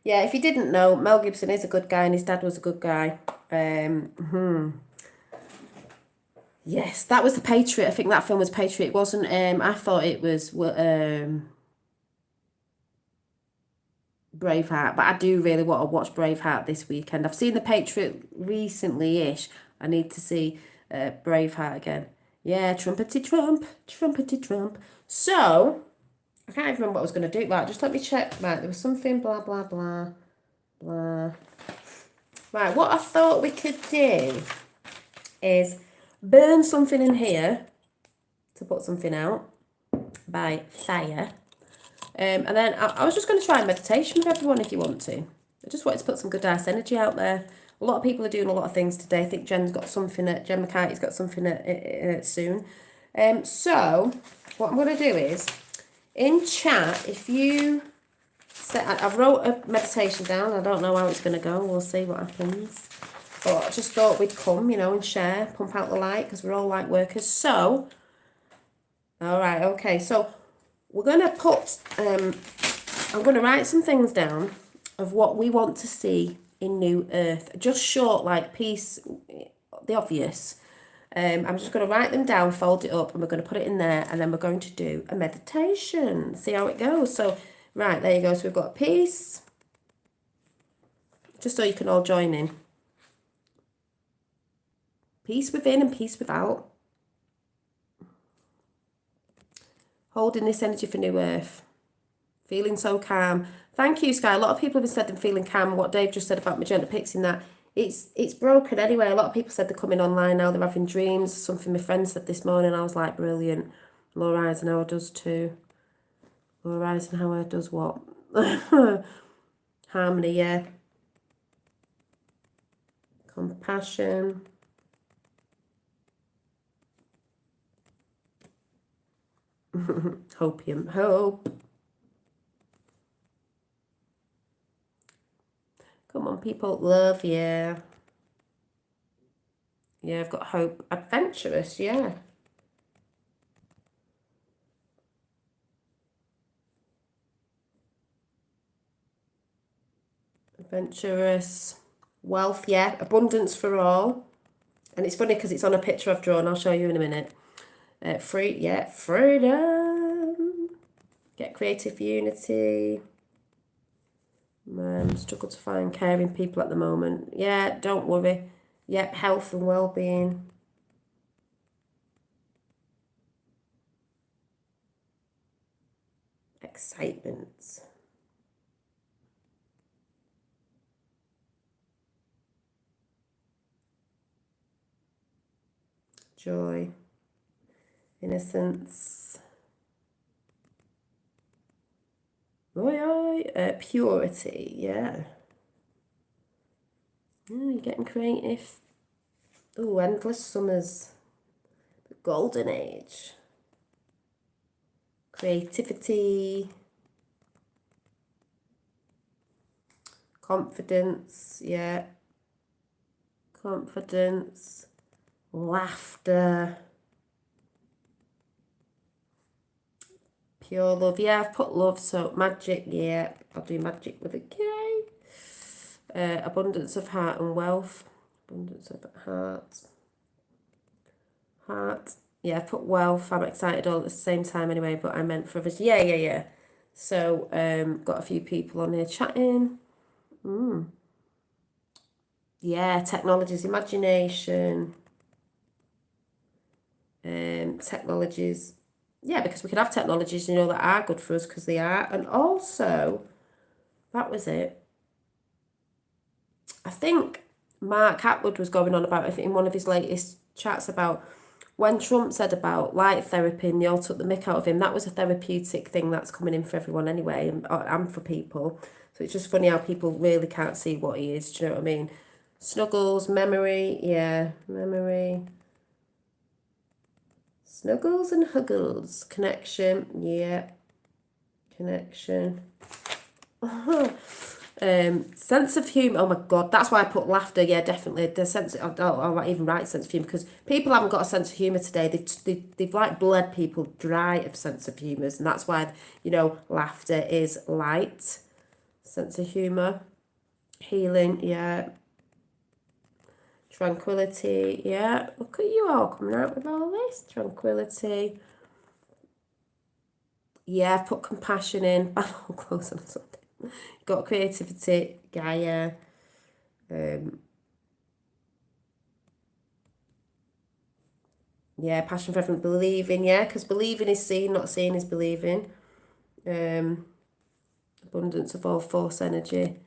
yeah, if you didn't know, Mel Gibson is a good guy and his dad was a good guy. Yes, that was The Patriot. I think that film was Patriot. It wasn't, I thought it was Braveheart, but I do really want to watch Braveheart this weekend. I've seen The Patriot recently-ish. I need to see Braveheart again. Yeah, trumpety Trump, trumpety Trump. So, I can't even remember what I was going to do. Right, just let me check. Right, there was something, blah, blah, blah, blah. Right, what I thought we could do is burn something in here to put something out by fire. And then I was just going to try meditation with everyone if you want to. I just wanted to put some good ass energy out there. A lot of people are doing a lot of things today. I think Jen McCarthy's got something soon. So, what I'm going to do is, in chat, if you... I've wrote a meditation down. I don't know how it's going to go. We'll see what happens. But I just thought we'd come, and share, pump out the light, because we're all light workers. So, all right, okay. So, we're going to put, I'm going to write some things down of what we want to see in New Earth. Just short, like peace, the obvious. I'm just going to write them down, fold it up, and we're going to put it in there, and then we're going to do a meditation. See how it goes. So, right, there you go. So we've got peace. Just so you can all join in. Peace within and peace without. Holding this energy for New Earth. Feeling so calm. Thank you, Sky. A lot of people have said they're feeling calm. What Dave just said about Magenta Pixie and that. It's broken anyway. A lot of people said they're coming online now. They're having dreams. Something my friend said this morning. I was like, brilliant. Laura Eisenhower does too. Laura Eisenhower does what? Harmony, yeah. Compassion. Hopium. Hope. Come on, people. Love, yeah. Yeah, I've got hope. Adventurous, yeah. Adventurous. Wealth, yeah. Abundance for all. And it's funny because it's on a picture I've drawn. I'll show you in a minute. Free, yeah. Freedom. Get creative unity. Struggle to find caring people at the moment. Yeah, don't worry. Yep, health and well-being. Excitement. Joy. Innocence. Purity, yeah. Oh, you're getting creative. Oh, endless summers. The golden age. Creativity. Confidence, yeah. Confidence. Laughter. Pure love, yeah, I've put love, so magic, yeah, I'll do magic with a K. Abundance of heart and wealth. Abundance of heart. Heart. Yeah, I've put wealth. I'm excited all at the same time anyway, but I meant for others. Yeah. So, got a few people on here chatting. Yeah, technologies, imagination. Technologies. Yeah, because we can have technologies, that are good for us because they are. And also, that was it. I think Mark Atwood was going on about, in one of his latest chats, about when Trump said about light therapy and they all took the mick out of him. That was a therapeutic thing that's coming in for everyone anyway, and for people. So it's just funny how people really can't see what he is. Do you know what I mean? Snuggles, memory, yeah, memory. Snuggles and huggles. Connection. Yeah. Connection. Sense of humour. Oh my god, that's why I put laughter. Yeah, definitely. The sense. I might even write sense of humour because people haven't got a sense of humour today. They've like bled people dry of sense of humours, and that's why laughter is light. Sense of humour, healing. Yeah. Tranquility. Yeah. Look at you all coming out with all this tranquility. Yeah, I've put compassion in. I'm all close on something. Got creativity, Gaia. Yeah, passion for everyone, believing, yeah, because believing is seeing, not seeing is believing. Abundance of all force energy.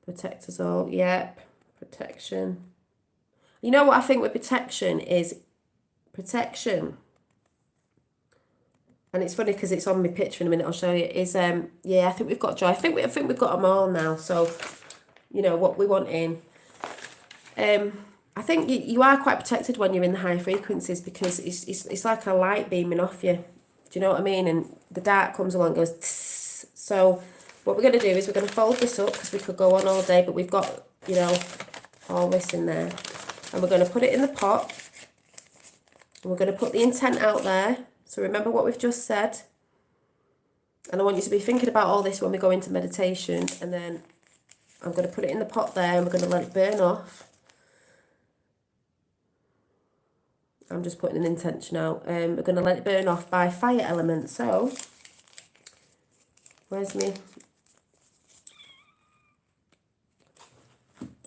Protect us all, yep. Protection. You know what I think with protection is protection. And it's funny because it's on my picture in a minute, I'll show you, is, yeah, I think we've got joy. I think we've got them all now, so, what we want in. I think you are quite protected when you're in the higher frequencies because it's like a light beaming off you. Do you know what I mean? And the dark comes along and goes tss. So what we're going to do is we're going to fold this up because we could go on all day, but we've got, all this in there. And we're going to put it in the pot. And we're going to put the intent out there. So remember what we've just said. And I want you to be thinking about all this when we go into meditation. And then I'm going to put it in the pot there and we're going to let it burn off. I'm just putting an intention out. We're going to let it burn off by fire element. So, where's me?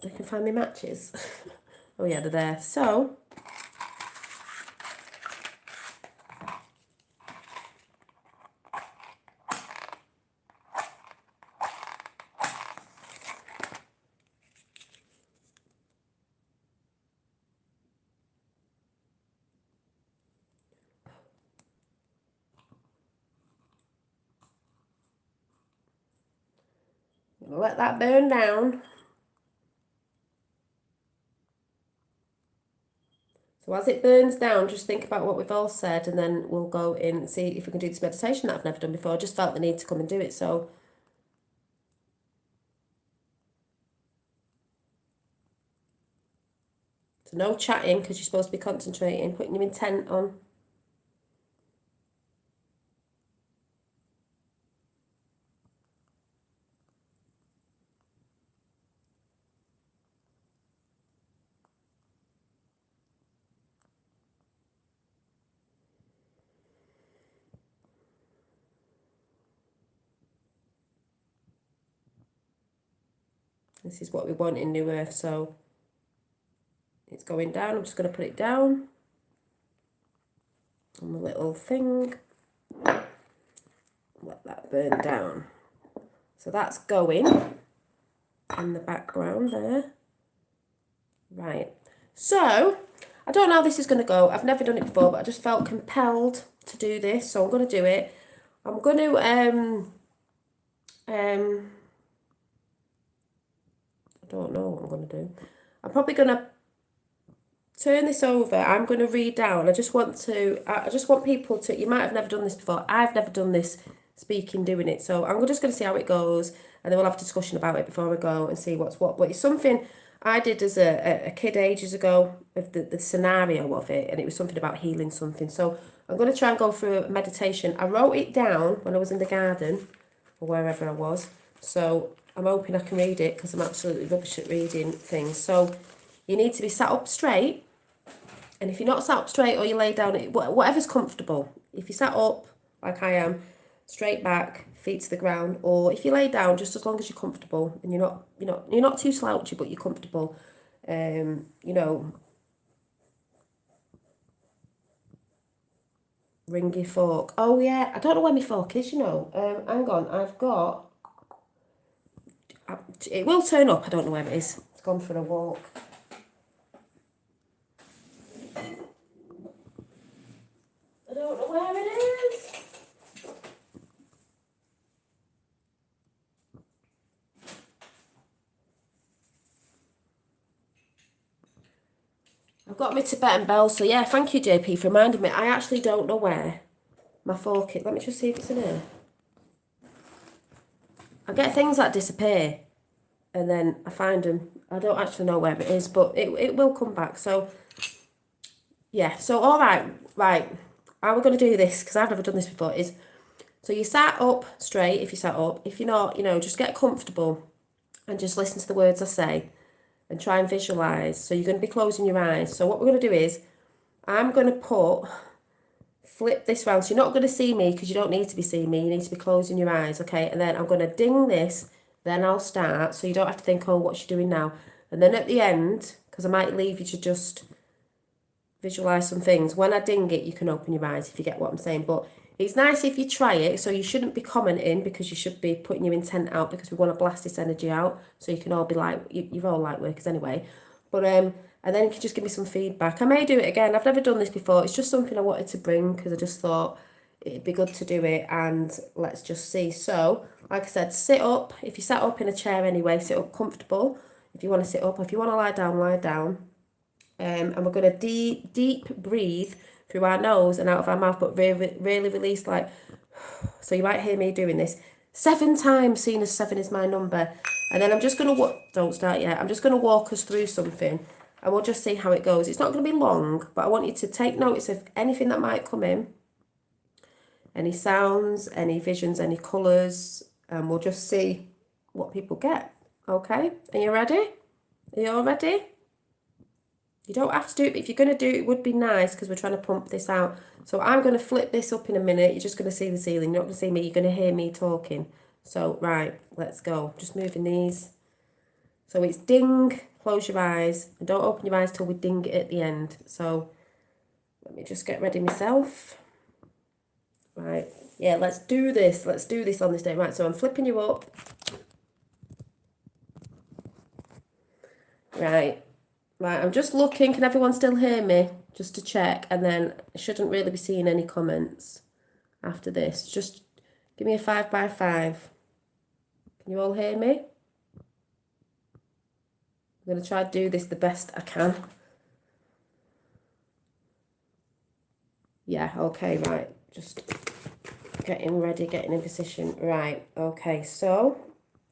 I can find my matches. Oh yeah, they're there. So, I'm going to let that burn down. So as it burns down, just think about what we've all said and then we'll go in and see if we can do this meditation that I've never done before. I just felt the need to come and do it. So no chatting because you're supposed to be concentrating, putting your intent on. This is what we want in New Earth, so it's going down. I'm just going to put it down on the little thing. Let that burn down. So that's going in the background there. Right. So, I don't know how this is going to go. I've never done it before, but I just felt compelled to do this, so I'm going to do it. I'm going to, I don't know what I'm going to do. I'm probably going to turn this over. I'm going to read down. I just want people to, you might have never done this before. I've never done this, speaking, doing it. So I'm just going to see how it goes. And then we'll have a discussion about it before we go and see what's what. But it's something I did as a kid ages ago, of the scenario of it. And it was something about healing something. So I'm going to try and go through a meditation. I wrote it down when I was in the garden or wherever I was. So I'm hoping I can read it because I'm absolutely rubbish at reading things. So you need to be sat up straight. And if you're not sat up straight or you lay down, whatever's comfortable. If you sat up, like I am, straight back, feet to the ground, or if you lay down, just as long as you're comfortable and you're not too slouchy, but you're comfortable. Ring your fork. Oh yeah, I don't know where my fork is. Hang on, I've got. It will turn up. I don't know where it is. It's gone for a walk. I don't know where it is. I've got my Tibetan bell, so yeah, thank you JP for reminding me. I actually don't know where my fork is. Let me just see if it's in here. I get things that disappear and then I find them. I don't actually know where it is, but it will come back. So yeah, so all right. How we're going to do this, because I've never done this before, is so you sat up straight if you sat up. If you're not, just get comfortable and just listen to the words I say and try and visualise. So you're going to be closing your eyes. So what we're going to do is I'm going to flip this round. So you're not going to see me because you don't need to be seeing me. You need to be closing your eyes, okay? And then I'm going to ding this, then I'll start. So you don't have to think, oh, what's she doing now? And then at the end, because I might leave you to just visualise some things. When I ding it, you can open your eyes if you get what I'm saying. But it's nice if you try it. So you shouldn't be commenting because you should be putting your intent out because we want to blast this energy out. So you can all be like, you're all light workers anyway. But and then you can just give me some feedback. I may do it again. I've never done this before. It's just something I wanted to bring because I just thought it'd be good to do it, and let's just see. So, like I said, sit up. If you sat up in a chair anyway, sit up comfortable. If you want to sit up, if you want to lie down, lie down. And we're going to deep breathe through our nose and out of our mouth, but really release, like, so you might hear me doing this 7 times, seeing as 7 is my number. And then I'm just going to, don't start yet, I'm just going to walk us through something and we'll just see how it goes. It's not going to be long, but I want you to take notice of anything that might come in, any sounds, any visions, any colours, and we'll just see what people get. Okay, are you ready? Are you all ready? You don't have to do it, but if you're going to do it, it would be nice because we're trying to pump this out. So I'm going to flip this up in a minute. You're just going to see the ceiling. You're not going to see me. You're going to hear me talking. So, right, let's go. Just moving these. So it's ding, close your eyes, and don't open your eyes till we ding it at the end. So let me just get ready myself. Right, yeah, let's do this. Let's do this on this day. Right, so I'm flipping you up. Right. Right, I'm just looking. Can everyone still hear me? Just to check. And then I shouldn't really be seeing any comments after this. Just give me a 5 by 5. Can you all hear me? I'm going to try to do this the best I can. Yeah, okay, right. Just getting ready, getting in position. Right, okay, so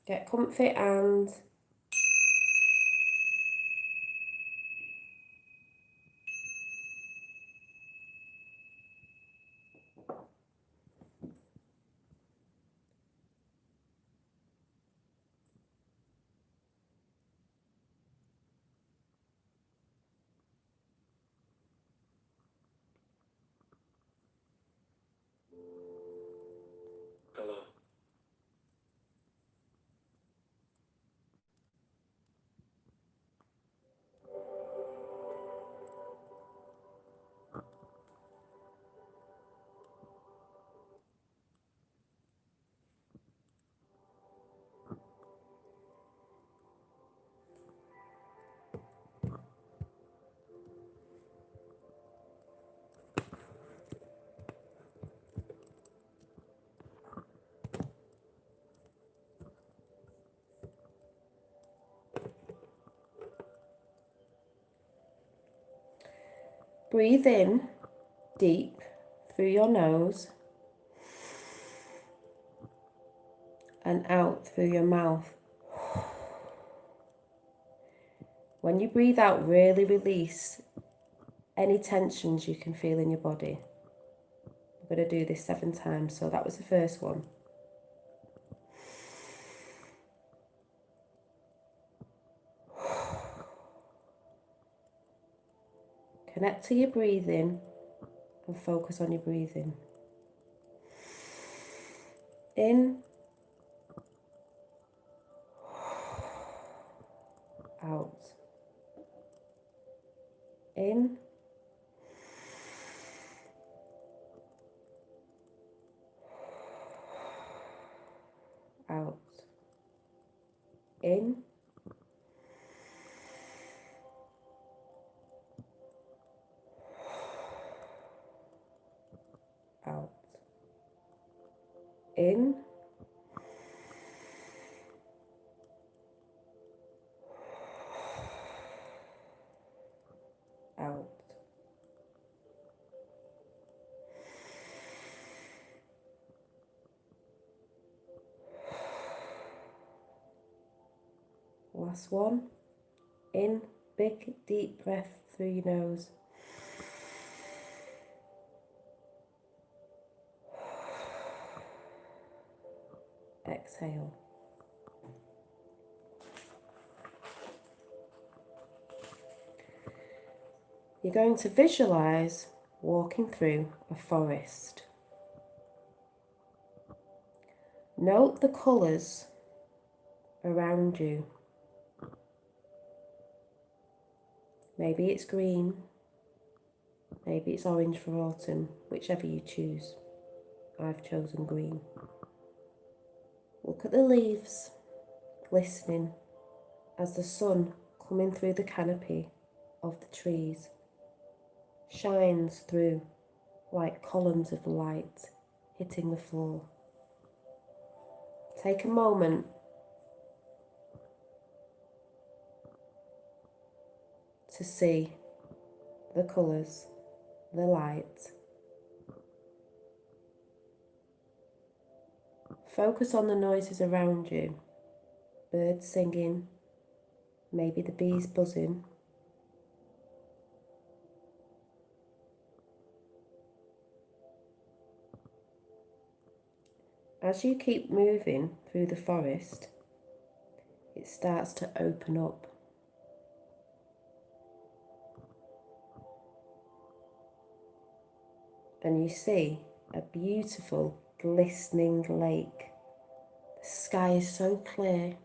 get comfy and... Hello. Breathe in deep through your nose and out through your mouth. When you breathe out, really release any tensions you can feel in your body. I'm going to do this 7 times. So that was the first one. Connect to your breathing and focus on your breathing. In, out. In, out. In, out. In, out. Last one. In, big deep breath through your nose. Exhale. You're going to visualize walking through a forest. Note the colours around you. Maybe it's green, maybe it's orange for autumn, whichever you choose. I've chosen green. Look at the leaves glistening as the sun coming through the canopy of the trees shines through like columns of light hitting the floor. Take a moment to see the colours, the light. Focus on the noises around you. Birds singing, maybe the bees buzzing. As you keep moving through the forest, it starts to open up. And you see a beautiful glistening lake. The sky is so clear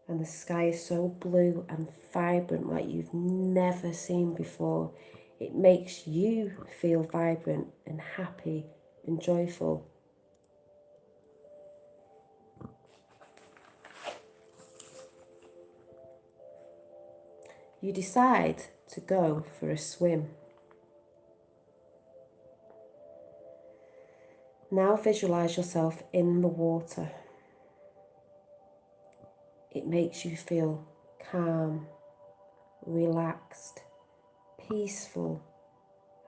and the sky is so blue and vibrant like you've never seen before. It makes you feel vibrant and happy and joyful. You decide to go for a swim. Now visualize yourself in the water. It makes you feel calm, relaxed, peaceful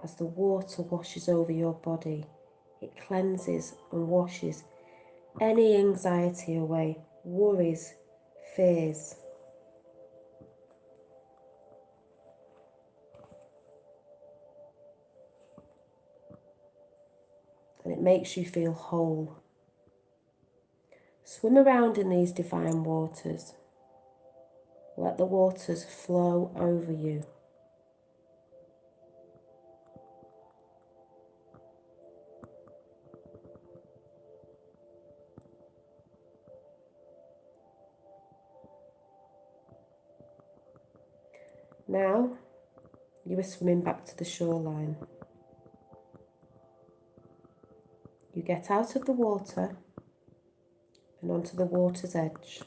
as the water washes over your body. It cleanses and washes any anxiety away, worries, fears. And it makes you feel whole. Swim around in these divine waters. Let the waters flow over you. Now you are swimming back to the shoreline. You get out of the water and onto the water's edge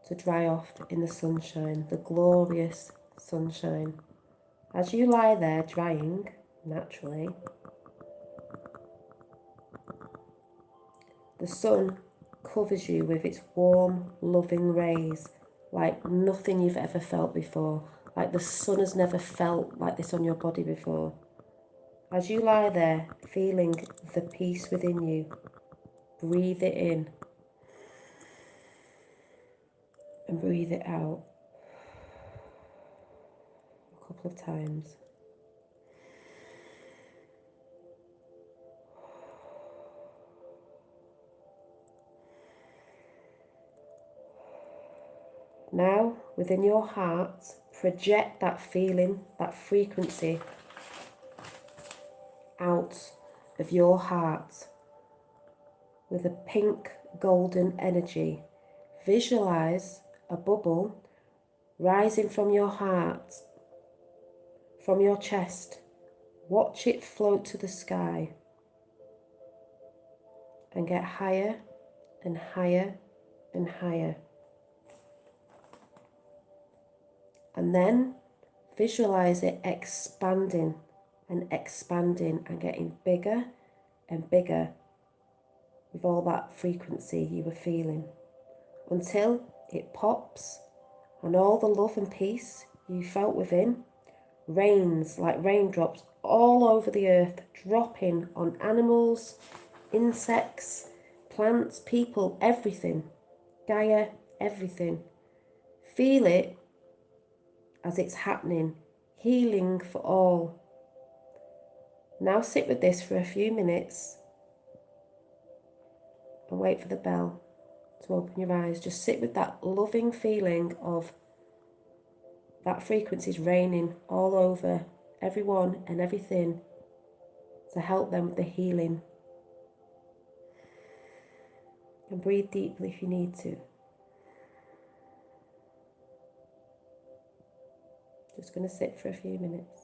to dry off in the sunshine, the glorious sunshine. As you lie there drying naturally, the sun covers you with its warm, loving rays like nothing you've ever felt before, like the sun has never felt like this on your body before. As you lie there, feeling the peace within you, breathe it in and breathe it out a couple of times. Now, within your heart, project that feeling, that frequency out of your heart with a pink golden energy. Visualize a bubble rising from your heart, from your chest. Watch it float to the sky and get higher and higher and higher. And then visualize it expanding and expanding and getting bigger and bigger with all that frequency you were feeling until it pops and all the love and peace you felt within rains like raindrops all over the earth, dropping on animals, insects, plants, people, everything. Gaia, everything. Feel it as it's happening. Healing for all. Now sit with this for a few minutes and wait for the bell to open your eyes. Just sit with that loving feeling of that frequency is reigning all over everyone and everything to help them with the healing. And breathe deeply if you need to. Just going to sit for a few minutes.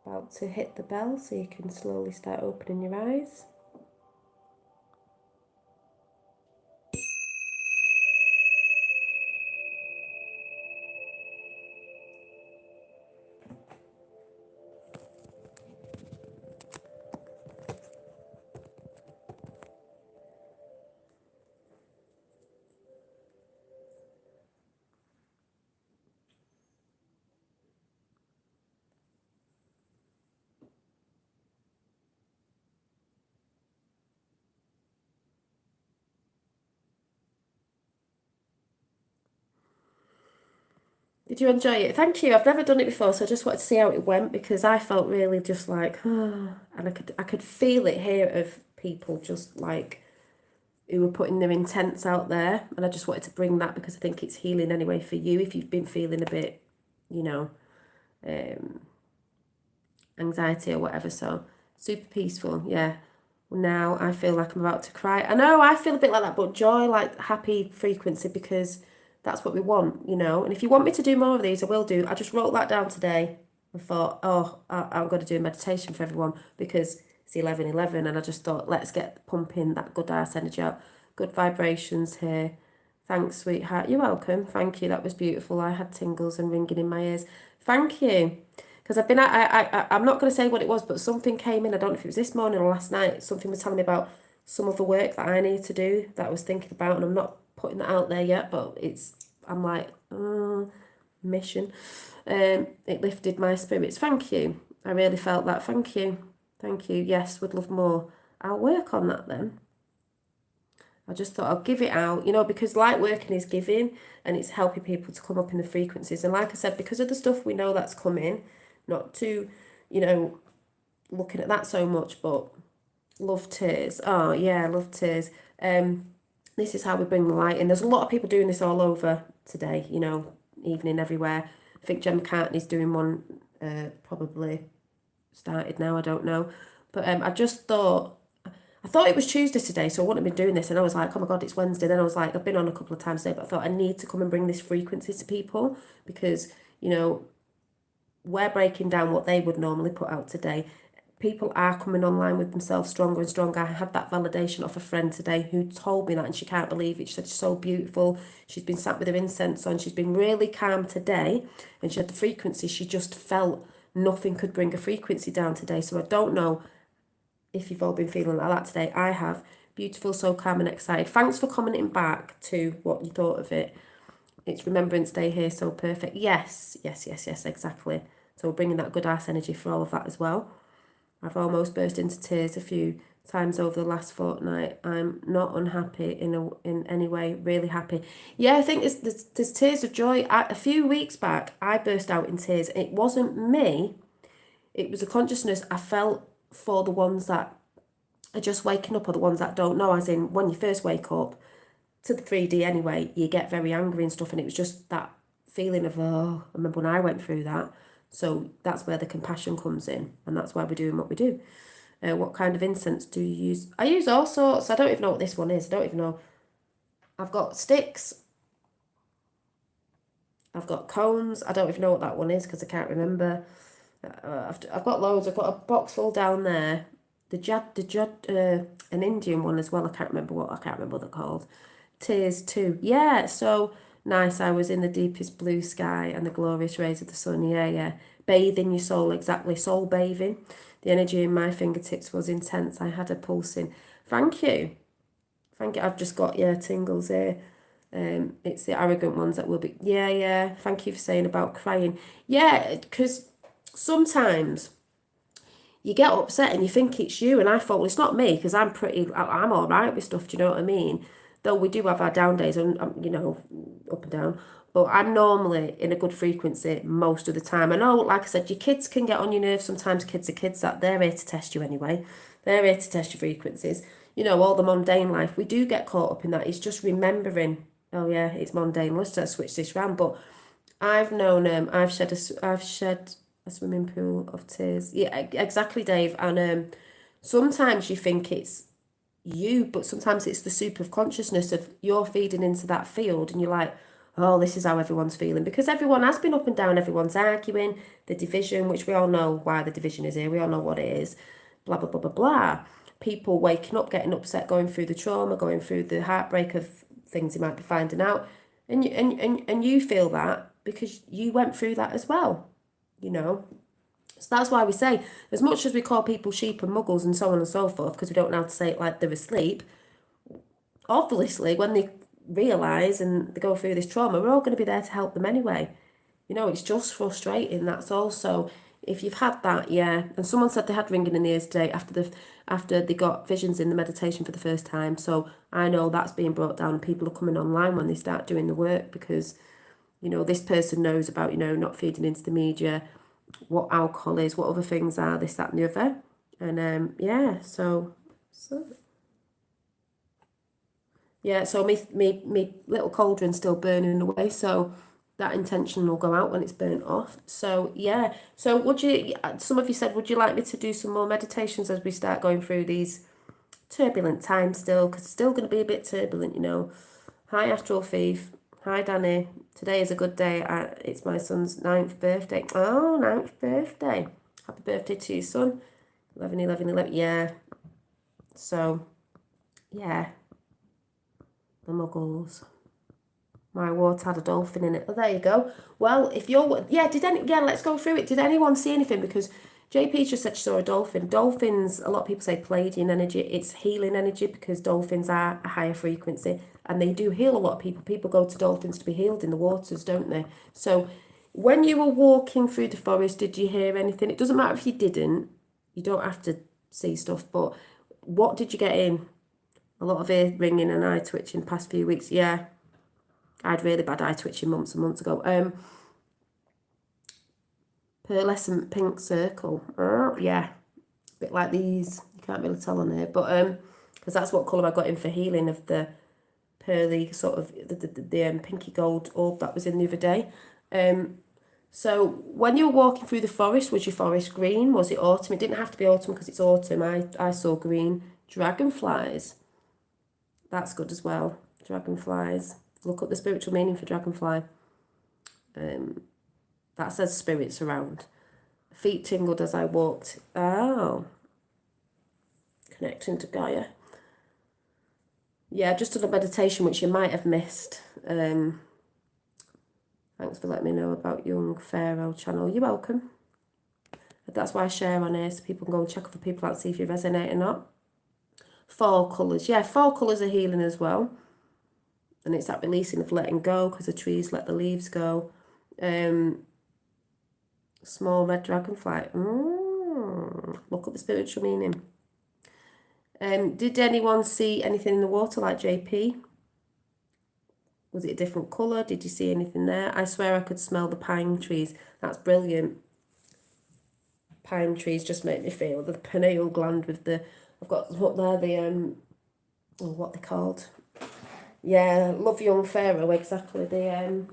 About to hit the bell so you can slowly start opening your eyes. Did you enjoy it? Thank you. I've never done it before, so I just wanted to see how it went because I felt really just like, and I could feel it here of people just like who were putting their intents out there, and I just wanted to bring that because I think it's healing anyway for you if you've been feeling a bit, you know, anxiety or whatever. So super peaceful, yeah. Now I feel like I'm about to cry. I know I feel a bit like that, but joy, like happy frequency, because that's what we want, you know. And if you want me to do more of these, I will do. I just wrote that down today and thought, oh, I'm going to do a meditation for everyone because it's 11:11, and I just thought, let's get pumping that good ass energy out. Good vibrations here. Thanks, sweetheart. You're welcome. Thank you. That was beautiful. I had tingles and ringing in my ears. Thank you. Because I've been, I'm not going to say what it was, but something came in. I don't know if it was this morning or last night. Something was telling me about some of the work that I need to do that I was thinking about, and I'm not putting that out there yet, but I'm like, mission. It lifted my spirits. Thank you. I really felt that. Thank you. Thank you. Yes, would love more. I'll work on that then. I just thought I'll give it out, you know, because light working is giving and it's helping people to come up in the frequencies. And like I said, because of the stuff we know that's coming, not to, you know, looking at that so much, but love tears. Oh, yeah, love tears. This is how we bring the light in. There's a lot of people doing this all over today, you know, evening everywhere. I think Jen McCartney's doing one, probably started now, I don't know. But I thought it was Tuesday today, so I wouldn't have been doing this. And I was like, oh my God, it's Wednesday. Then I was like, I've been on a couple of times today, but I thought I need to come and bring this frequency to people because, you know, we're breaking down what they would normally put out today. People are coming online with themselves stronger and stronger. I had that validation off a friend today who told me that, and she can't believe it. She said it's so beautiful. She's been sat with her incense on. She's been really calm today, and she had the frequency. She just felt nothing could bring a frequency down today. So I don't know if you've all been feeling like that today. I have. Beautiful, so calm and excited. Thanks for commenting back to what you thought of it. It's Remembrance Day here, so perfect. Yes, exactly. So we're bringing that good ass energy for all of that as well. I've almost burst into tears a few times over the last fortnight. I'm not unhappy in any way, really happy. Yeah, I think there's tears of joy. A few weeks back, I burst out in tears. It wasn't me. It was a consciousness I felt for the ones that are just waking up or the ones that don't know, as in when you first wake up, to the 3D anyway, you get very angry and stuff, and it was just that feeling of, oh, I remember when I went through that. So that's where the compassion comes in, and that's why we're doing what we do. What kind of incense do you use? I use all sorts. I don't even know what this one is. I don't even know. I've got sticks. I've got cones. I don't even know what that one is because I can't remember. I've got loads. I've got a box full down there. An Indian one as well. I can't remember what they're called. Tears too. Yeah, so nice. I was in the deepest blue sky and the glorious rays of the sun. Yeah. Bathing your soul, exactly. Soul bathing. The energy in my fingertips was intense. I had a pulsing. Thank you. I've just got, tingles here. It's the arrogant ones that will be... Yeah. Thank you for saying about crying. Yeah, because sometimes you get upset and you think it's you, and I thought, well, it's not me, because I'm all right with stuff, do you know what I mean? Though we do have our down days, and up and down, but I'm normally in a good frequency most of the time. I know, like I said, your kids can get on your nerves. Sometimes kids are kids, that they're here to test you anyway. They're here to test your frequencies. All the mundane life, we do get caught up in that. It's just remembering, oh yeah, it's mundane, let's just switch this round. But I've known, I've shed a swimming pool of tears. Yeah, exactly, Dave. And sometimes you think it's you, but sometimes it's the soup of consciousness of you're feeding into that field, and you're like, oh, this is how everyone's feeling, because everyone has been up and down, everyone's arguing, the division, which we all know why the division is here, we all know what it is, blah, blah, blah, blah, blah. People waking up, getting upset, going through the trauma, going through the heartbreak of things you might be finding out, and you feel that because you went through that as well, So that's why we say, as much as we call people sheep and muggles and so on and so forth, because we don't know how to say it like they're asleep, obviously when they realise and they go through this trauma, we're all going to be there to help them anyway. It's just frustrating, that's all. So if you've had that, and someone said they had ringing in the ears today after they got visions in the meditation for the first time. So I know that's being brought down, and people are coming online when they start doing the work, because this person knows about not feeding into the media, what alcohol is, what other things are, this, that and the other. And so me little cauldron's still burning away, so that intention will go out when it's burnt off. So would you, some of you said, would you like me to do some more meditations as we start going through these turbulent times still, because it's still going to be a bit turbulent, Hi Astral Thief. Hi Danny. Today is a good day. It's my son's 9th birthday. Oh, 9th birthday. Happy birthday to your son. 11. Yeah. So, yeah. The muggles. My water had a dolphin in it. Oh, there you go. Well, if you're... let's go through it. Did anyone see anything? Because JP just said she saw a dolphin. Dolphins, a lot of people say Pleiadian energy. It's healing energy, because dolphins are a higher frequency, and they do heal a lot of people. People go to dolphins to be healed in the waters, don't they? So when you were walking through the forest, did you hear anything? It doesn't matter if you didn't. You don't have to see stuff, but what did you get in? A lot of ear ringing and eye twitching past few weeks. Yeah, I had really bad eye twitching months and months ago. Pearlescent pink circle. Yeah, a bit like these. You can't really tell on here, but because that's what colour I got in for healing of the pearly sort of the pinky gold orb that was in the other day. So when you were walking through the forest, was your forest green? Was it autumn? It didn't have to be autumn because it's autumn. I saw green. Dragonflies. That's good as well. Dragonflies. Look up the spiritual meaning for dragonfly. That says spirits around. Feet tingled as I walked. Oh. Connecting to Gaia. Yeah, just done a meditation which you might have missed. Thanks for letting me know about Young Pharaoh channel. You're welcome. That's why I share on here, so people can go and check other people out, see if you resonate or not. Fall colours. Yeah, fall colours are healing as well. And it's that releasing of letting go, because the trees let the leaves go. Small red dragonfly. Look at the spiritual meaning. Did anyone see anything in the water like JP? Was it a different colour? Did you see anything there? I swear I could smell the pine trees. That's brilliant. Pine trees just make me feel the pineal gland with the... I've got what they're the... what they're called. Yeah, love Young Pharaoh, exactly. The...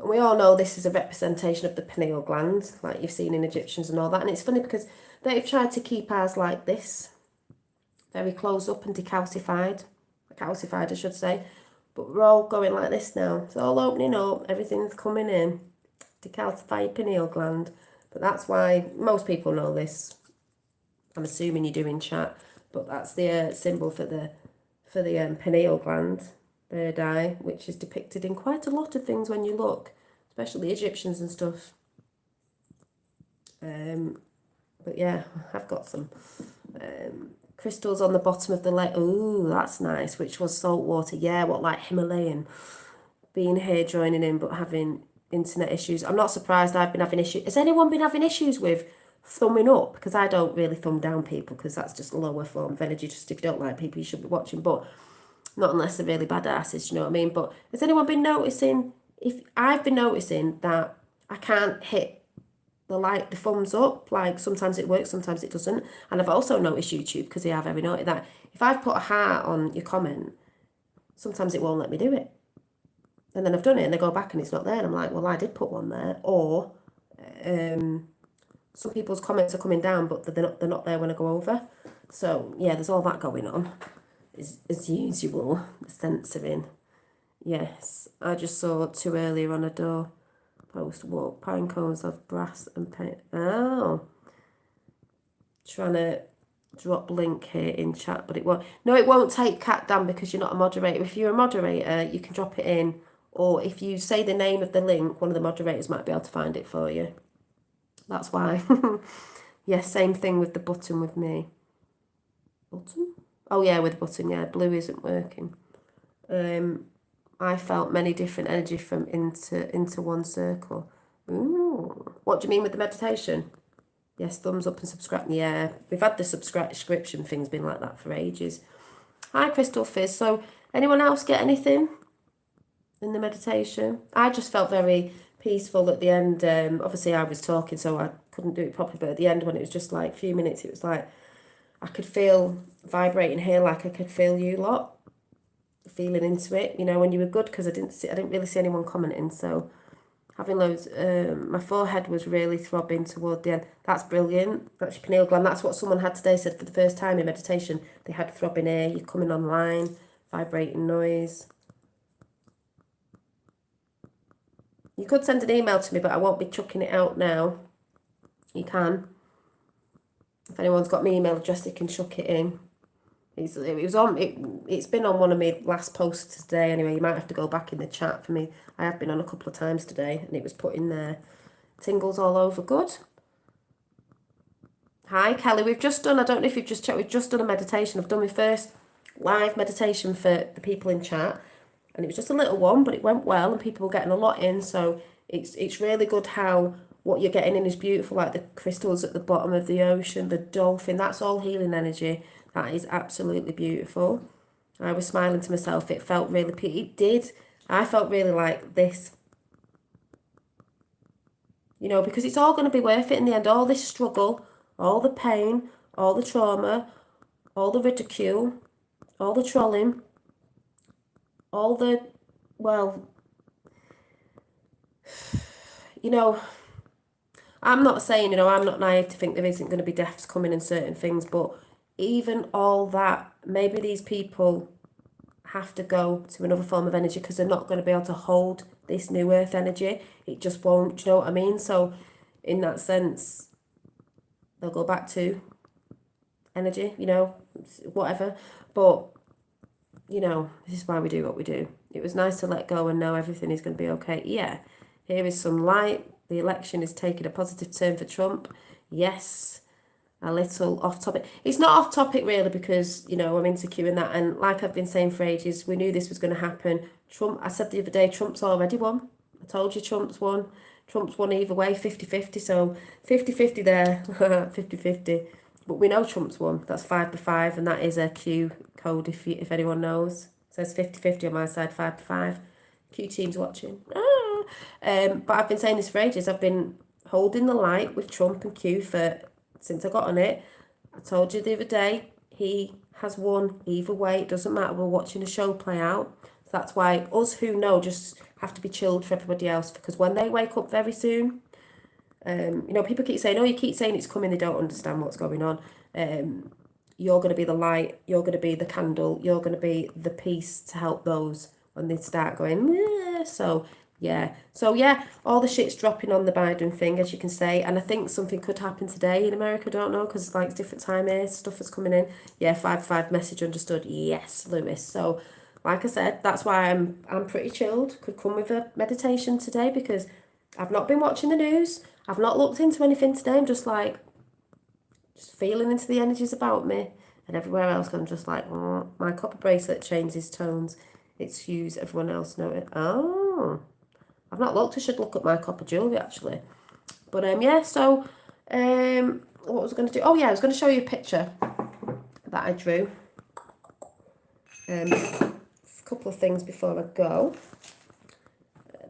we all know this is a representation of the pineal gland, like you've seen in Egyptians and all that. And it's funny because they've tried to keep ours like this, very closed up and calcified I should say. But we're all going like this now. It's all opening up, everything's coming in, decalcify your pineal gland. But that's why most people know this. I'm assuming you do in chat, but that's the symbol for the pineal gland, third eye, which is depicted in quite a lot of things when you look, especially Egyptians and stuff. But yeah, I've got some crystals on the bottom of the lake. Ooh, that's nice. Which was salt water. Yeah, what, like Himalayan? Being here, joining in, but having internet issues. I'm not surprised I've been having issues. Has anyone been having issues with thumbing up? Because I don't really thumb down people, because that's just a lower form of energy. Just if you don't like people, you should be watching. But not unless they're really bad asses, you know what I mean? But has anyone been noticing, if I've been noticing that I can't hit the thumbs up, like sometimes it works, sometimes it doesn't. And I've also noticed YouTube, because they are very naughty, that if I've put a heart on your comment, sometimes it won't let me do it. And then I've done it and I go back and it's not there. And I'm like, well, I did put one there. Or some people's comments are coming down, but they're not there when I go over. So yeah, there's all that going on. As usual, the censoring. Yes, I just saw 2 earlier on a door post. Walk pine cones of brass and paint. Oh, trying to drop link here in chat, but it won't. No, it won't take Cat Dan because you're not a moderator. If you're a moderator, you can drop it in, or if you say the name of the link, one of the moderators might be able to find it for you. That's why. Yes, same thing with the button with me. Button? Oh yeah, with the button, yeah. Blue isn't working. I felt many different energy from into one circle. Ooh. What do you mean with the meditation? Yes, thumbs up and subscribe. Yeah, we've had the subscription thing's been like that for ages. Hi, Crystal Fizz. So, anyone else get anything in the meditation? I just felt very peaceful at the end. Obviously, I was talking, so I couldn't do it properly. But at the end, when it was just like a few minutes, it was like I could feel vibrating here, like I could feel you lot feeling into it. You know, when you were good, because I didn't really see anyone commenting. So having loads, my forehead was really throbbing toward the end. That's brilliant. That's your pineal gland. That's what someone had today, said for the first time in meditation, they had throbbing air. You're coming online, vibrating noise. You could send an email to me, but I won't be chucking it out now. You can. If anyone's got my email address, they can chuck it in. It's been on one of my last posts today anyway. You might have to go back in the chat for me. I have been on a couple of times today and it was put in there. Tingles all over. Good. Hi Kelly, we've just done, I don't know if you've just checked, we've just done a meditation. I've done my first live meditation for the people in chat and it was just a little one, but it went well and people were getting a lot in. So it's really good how what you're getting in is beautiful, like the crystals at the bottom of the ocean, the dolphin, that's all healing energy. That is absolutely beautiful. I was smiling to myself. It felt really, it did. I felt really like this. You know, because it's all going to be worth it in the end. All this struggle, all the pain, all the trauma, all the ridicule, all the trolling, all the, well, you know, I'm not saying, you know, I'm not naive to think there isn't going to be deaths coming in certain things, but even all that, maybe these people have to go to another form of energy because they're not going to be able to hold this new earth energy. It just won't, do you know what I mean? So in that sense, they'll go back to energy, you know, whatever. But, you know, this is why we do what we do. It was nice to let go and know everything is going to be okay. Yeah, here is some light. The election is taking a positive turn for Trump. Yes. A little off topic. It's not off topic really because, you know, I'm insecure in that. And like I've been saying for ages, we knew this was going to happen. Trump, I said the other day, Trump's already won. I told you Trump's won. Trump's won either way, 50-50. So 50-50 there, 50-50. But we know Trump's won. That's 5-5 and that is a Q code if anyone knows. It says 50-50 on my side, 5-5. Q team's watching. But I've been saying this for ages. I've been holding the light with Trump and Q since I got on it. I told you the other day, he has won either way. It doesn't matter. We're watching a show play out. So that's why us who know just have to be chilled for everybody else, because when they wake up very soon, you know, people keep saying, oh, you keep saying it's coming, they don't understand what's going on. You're going to be the light, you're going to be the candle, you're going to be the peace to help those when they start going, "Meh." So yeah, all the shit's dropping on the Biden thing, as you can say, and I think something could happen today in America, I don't know, because like it's different time here, stuff is coming in. Yeah, 5 message understood, yes, Lewis. So like I said, that's why I'm pretty chilled. Could come with a meditation today, because I've not been watching the news, I've not looked into anything today, I'm just like, just feeling into the energies about me, and everywhere else I'm just like, oh, my copper bracelet changes tones, its hues, everyone else know it. Oh, I've not looked, I should look at my copper jewellery actually. But yeah, so what was I going to do? Oh yeah, I was going to show you a picture that I drew. A couple of things before I go.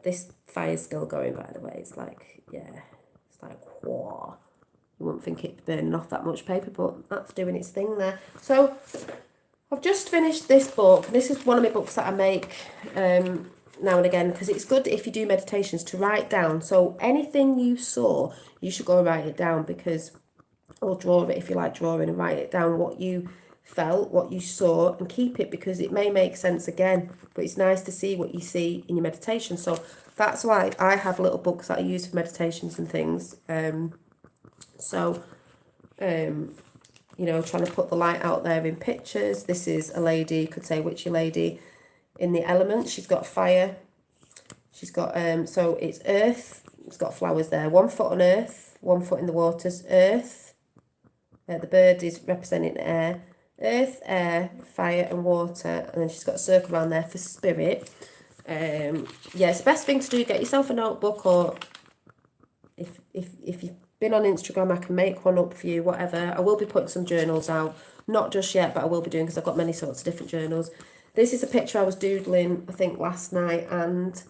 This fire's still going, by the way. It's like, yeah, it's like, whoa. You wouldn't think it'd burning off that much paper, but that's doing its thing there. So I've just finished this book. This is one of my books that I make now and again, because it's good if you do meditations to write down. So anything you saw, you should go write it down, because, or draw it if you like drawing, and write it down what you felt, what you saw, and keep it, because it may make sense again, but it's nice to see what you see in your meditation. So that's why I have little books that I use for meditations and things. You know, trying to put the light out there in pictures. This is a lady, you could say witchy lady, in the elements. She's got fire. She's got, so it's earth. It's got flowers there. 1 foot on earth, 1 foot in the waters. Earth. The bird is representing air. Earth, air, fire and water. And then she's got a circle around there for spirit. Yeah, it's the best thing to do. Get yourself a notebook, or if you've been on Instagram, I can make one up for you, whatever. I will be putting some journals out, not just yet, but I will be doing, because I've got many sorts of different journals. This is a picture I was doodling, I think, last night and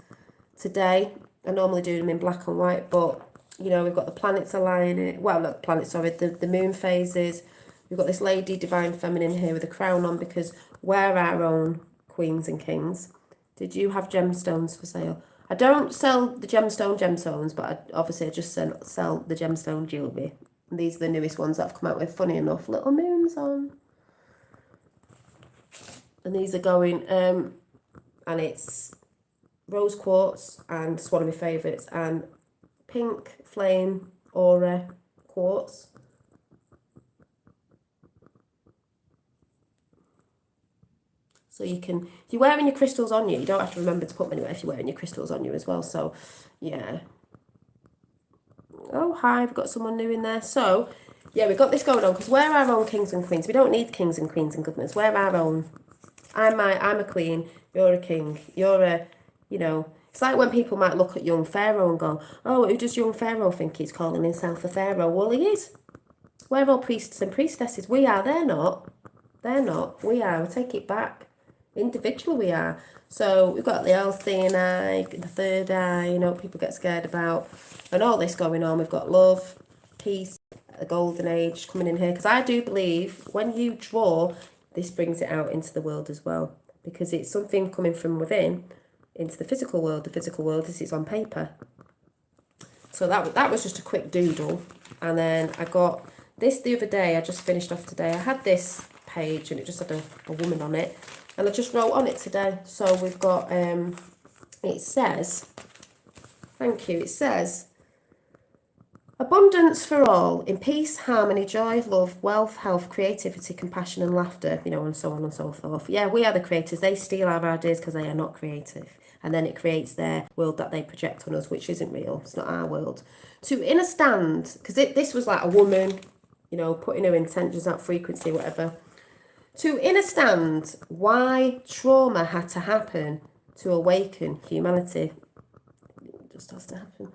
today. I normally do them in black and white, but, you know, we've got the planets aligning, well, not the planets, sorry, the moon phases. We've got this lady, divine feminine, here with a crown on, because we're our own queens and kings. Did you have gemstones for sale? I don't sell the gemstones, but I just sell the gemstone jewellery. These are the newest ones that I've come out with, funny enough, little moons on. And these are going, and it's rose quartz, and it's one of my favourites, and pink flame aura quartz. So you can, if you're wearing your crystals on you, you don't have to remember to put them anywhere if you're wearing your crystals on you as well. So, yeah. Oh, hi, we've got someone new in there. So, yeah, we've got this going on, because we're our own kings and queens. We don't need kings and queens and governors. We're our own. I'm a queen, you're a king, you're a, you know, it's like when people might look at young Pharaoh and go, oh, who does young Pharaoh think he's calling himself a Pharaoh? Well, he is. We're all priests and priestesses. We are, they're not. They're not. We are. I take it back. Individually we are. So we've got the all-seeing eye, the third eye, you know, people get scared about, and all this going on. We've got love, peace, the golden age coming in here, because I do believe when you draw, this brings it out into the world as well, because it's something coming from within into the physical world. The physical world is on paper. So that was just a quick doodle. And then I got this the other day. I just finished off today. I had this page and it just had a woman on it, and I just wrote on it today. So we've got, it says, thank you, it says, abundance for all, in peace, harmony, joy, love, wealth, health, creativity, compassion and laughter, you know, and so on and so forth. Yeah, we are the creators. They steal our ideas because they are not creative. And then it creates their world that they project on us, which isn't real. It's not our world. To understand, because this was like a woman, you know, putting her intentions out, frequency, whatever. To understand why trauma had to happen to awaken humanity. It just has to happen.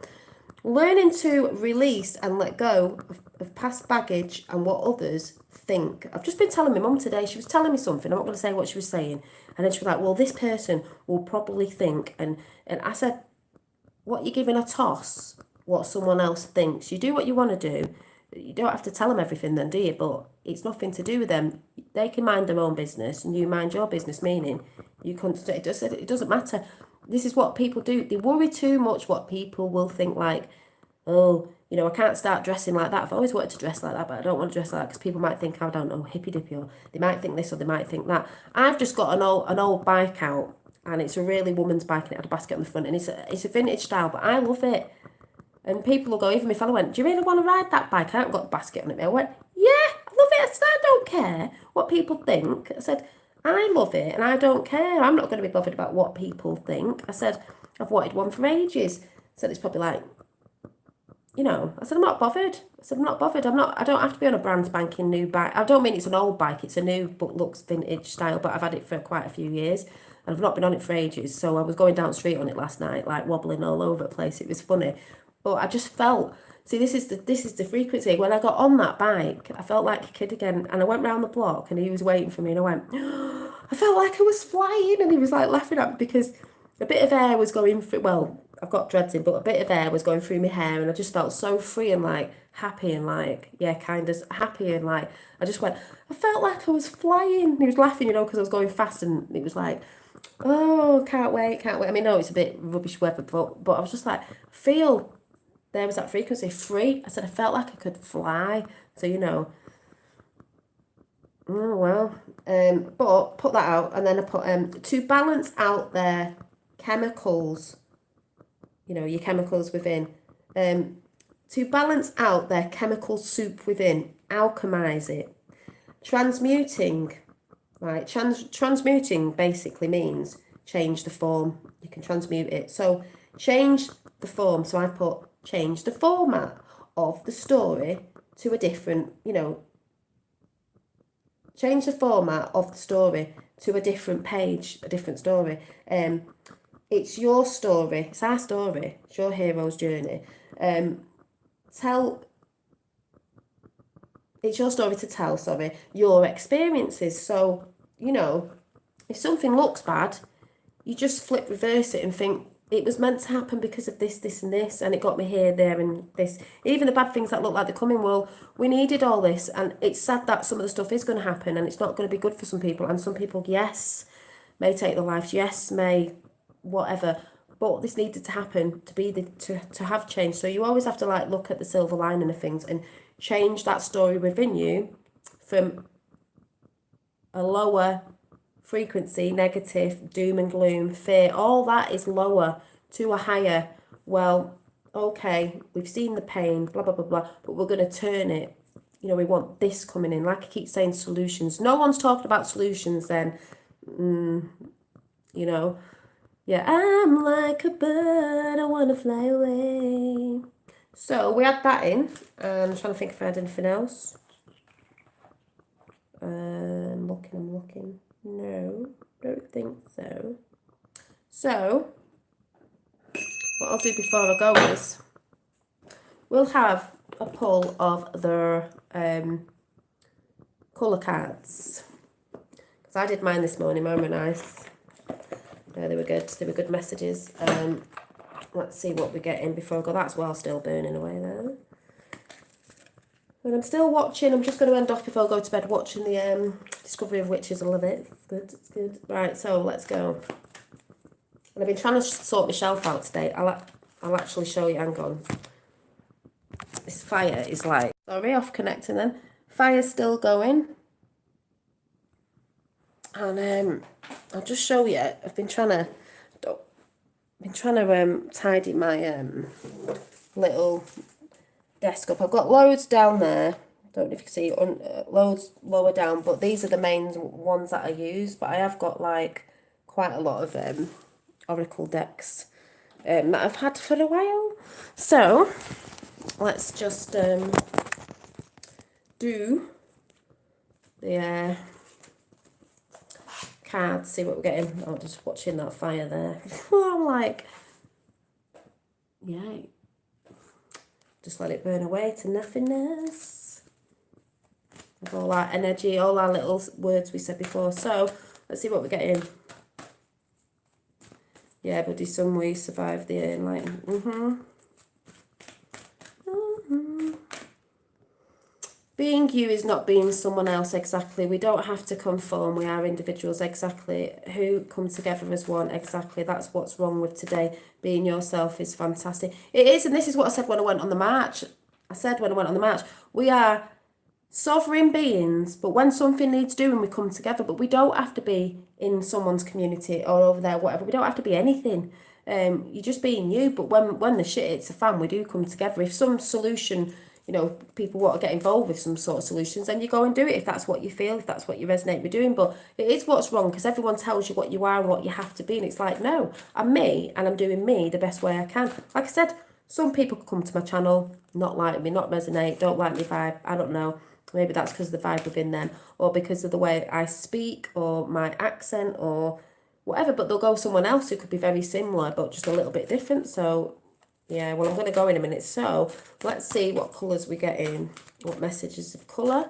Learning to release and let go of past baggage and what others think. I've just been telling my mum today, she was telling me something, I'm not going to say what she was saying, and then she was like, well, this person will probably think, and I said, what, you're giving a toss what someone else thinks? You do what you want to do. You don't have to tell them everything then, do you? But it's nothing to do with them. They can mind their own business and you mind your business, meaning You couldn't. It doesn't matter. This is what people do. They worry too much what people will think. Like, oh, you know, I can't start dressing like that. I've always wanted to dress like that, but I don't want to dress like that because people might think, I don't know, hippy dippy, or they might think this or they might think that. I've just got an old bike out, and it's a really woman's bike, and it had a basket on the front, and it's a vintage style, but I love it. And people will go, even my fellow went, do you really want to ride that bike? I haven't got the basket on it. I went, yeah, I love it. I said, I don't care what people think. I said, I love it and I don't care. I'm not going to be bothered about what people think. I said, I've wanted one for ages. I said, it's probably like, you know, I said, I'm not bothered. I said, I'm not bothered. I don't have to be on a brand spanking new bike. I don't mean it's an old bike. It's a new, but looks vintage style, but I've had it for quite a few years. And I've not been on it for ages. So I was going down the street on it last night, like wobbling all over the place. It was funny. But I just felt, see, this is the frequency. When I got on that bike, I felt like a kid again. And I went round the block and he was waiting for me and I went, I felt like I was flying. And he was like laughing at me because a bit of air was going through, well, I've got dreads in, but a bit of air was going through my hair and I just felt so free and like happy and like, yeah, kind of happy. And like, I just went, I felt like I was flying. And he was laughing, you know, because I was going fast and it was like, oh, can't wait. I mean, no, it's a bit rubbish weather, but I was just like, feel. There was that frequency, free. I said, I felt like I could fly. So, you know, oh, well. But put that out. And then I put, to balance out their chemicals, you know, your chemicals within. To balance out their chemical soup within, alchemize it. Transmuting, right? Transmuting basically means change the form. You can transmute it. So, change the form. So, I put change the format of the story to a different, you know, change the format of the story to a different page, a different story. It's your story, it's our story, it's your hero's journey. It's your story to tell, your experiences. So, you know, if something looks bad, you just reverse it and think, it was meant to happen because of this, this and this, and it got me here, there and this. Even the bad things that look like they're coming, well, we needed all this, and it's sad that some of the stuff is going to happen, and it's not going to be good for some people, and some people, yes, may take their lives, yes, may whatever, but this needed to happen to be to have change. So you always have to like look at the silver lining of things and change that story within you from a lower frequency, negative, doom and gloom, fear, all that is lower to a higher, well, okay, we've seen the pain, blah, blah, blah, blah, but we're going to turn it. You know, we want this coming in. Like I keep saying, solutions. No one's talking about solutions then. You know, yeah, I'm like a bird, I want to fly away. So we had that in. I'm trying to think if I had anything else. I'm looking. No, don't think so. So, what I'll do before I go is, we'll have a pull of their colour cards. Because I did mine this morning, mine were nice. They were good messages. Let's see what we get in before I go. That's well still burning away there. And I'm still watching, I'm just going to end off before I go to bed watching the Discovery of Witches. I love it. It's good. Right, so let's go. And I've been trying to sort my shelf out today. I'll actually show you, hang on. This fire is like, sorry, off connecting then. Fire's still going. And I'll just show you, I've been trying to tidy my little desk up. I've got loads down there. Don't know if you can see loads lower down, but these are the main ones that I use. But I have got like quite a lot of Oracle decks that I've had for a while. So let's just do the cards. See what we're getting. I'm just watching that fire there. I'm like, yeah. Just let it burn away to nothingness. With all our energy, all our little words we said before. So, let's see what we're getting. Yeah, buddy, some way survived the enlightenment. being you is not being someone else exactly. We don't have to conform. We are individuals exactly who come together as one exactly. That's what's wrong with today. Being yourself is fantastic. It is, and this is what I said when I went on the march. We are sovereign beings, but when something needs doing, we come together. But we don't have to be in someone's community or over there, whatever. We don't have to be anything. You're just being you. But when the shit hits the fan, we do come together. If some solution, people want to get involved with some sort of solutions, then you go and do it if that's what you feel, if that's what you resonate with doing. But it is what's wrong, because everyone tells you what you are and what you have to be, and it's like, no, I'm me and I'm doing me the best way I can. Like I said, some people come to my channel, not like me, not resonate, don't like me vibe, I don't know. Maybe that's because of the vibe within them, or because of the way I speak, or my accent, or whatever. But they'll go someone else who could be very similar, but just a little bit different. So, yeah, well, I'm going to go in a minute. So, let's see what colours we get in. What messages of colour.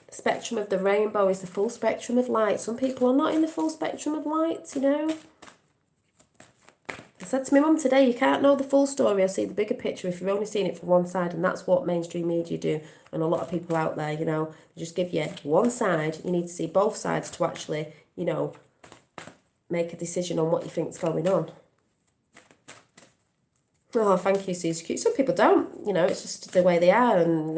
The spectrum of the rainbow is the full spectrum of light. Some people are not in the full spectrum of light, I said to my mum today, you can't know the full story or see the bigger picture if you're only seeing it from one side, and that's what mainstream media do, and a lot of people out there, they just give you one side. You need to see both sides to actually, make a decision on what you think's going on. Oh, thank you, Susie Q. Some people don't, it's just the way they are, and,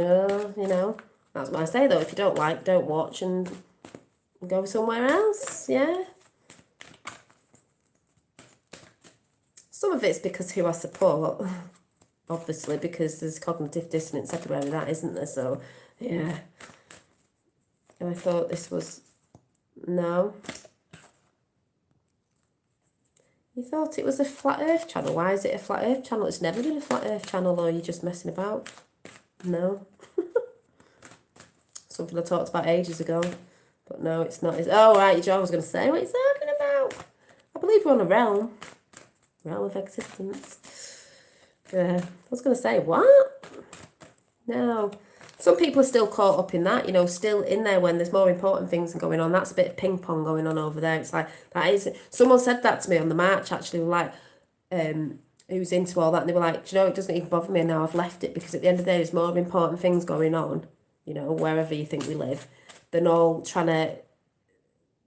that's what I say, though. If you don't like, don't watch, and go somewhere else, yeah. Some of it's because who I support, obviously, because there's cognitive dissonance everywhere with that, isn't there? So, yeah. And I thought this was... No. You thought it was a Flat Earth channel. Why is it a Flat Earth channel? It's never been a Flat Earth channel, or you're just messing about. No. Something I talked about ages ago. But no, it's not. Oh, right, Joe, I was going to say, what are you talking about? I believe we're on a realm of existence. I was going to say, what? No. Some people are still caught up in that, still in there when there's more important things going on. That's a bit of ping pong going on over there. It's like, that is... Someone said that to me on the march, actually, like, who's into all that, and they were like, do you know, it doesn't even bother me now, I've left it, because at the end of the day, there's more important things going on, wherever you think we live, than all trying to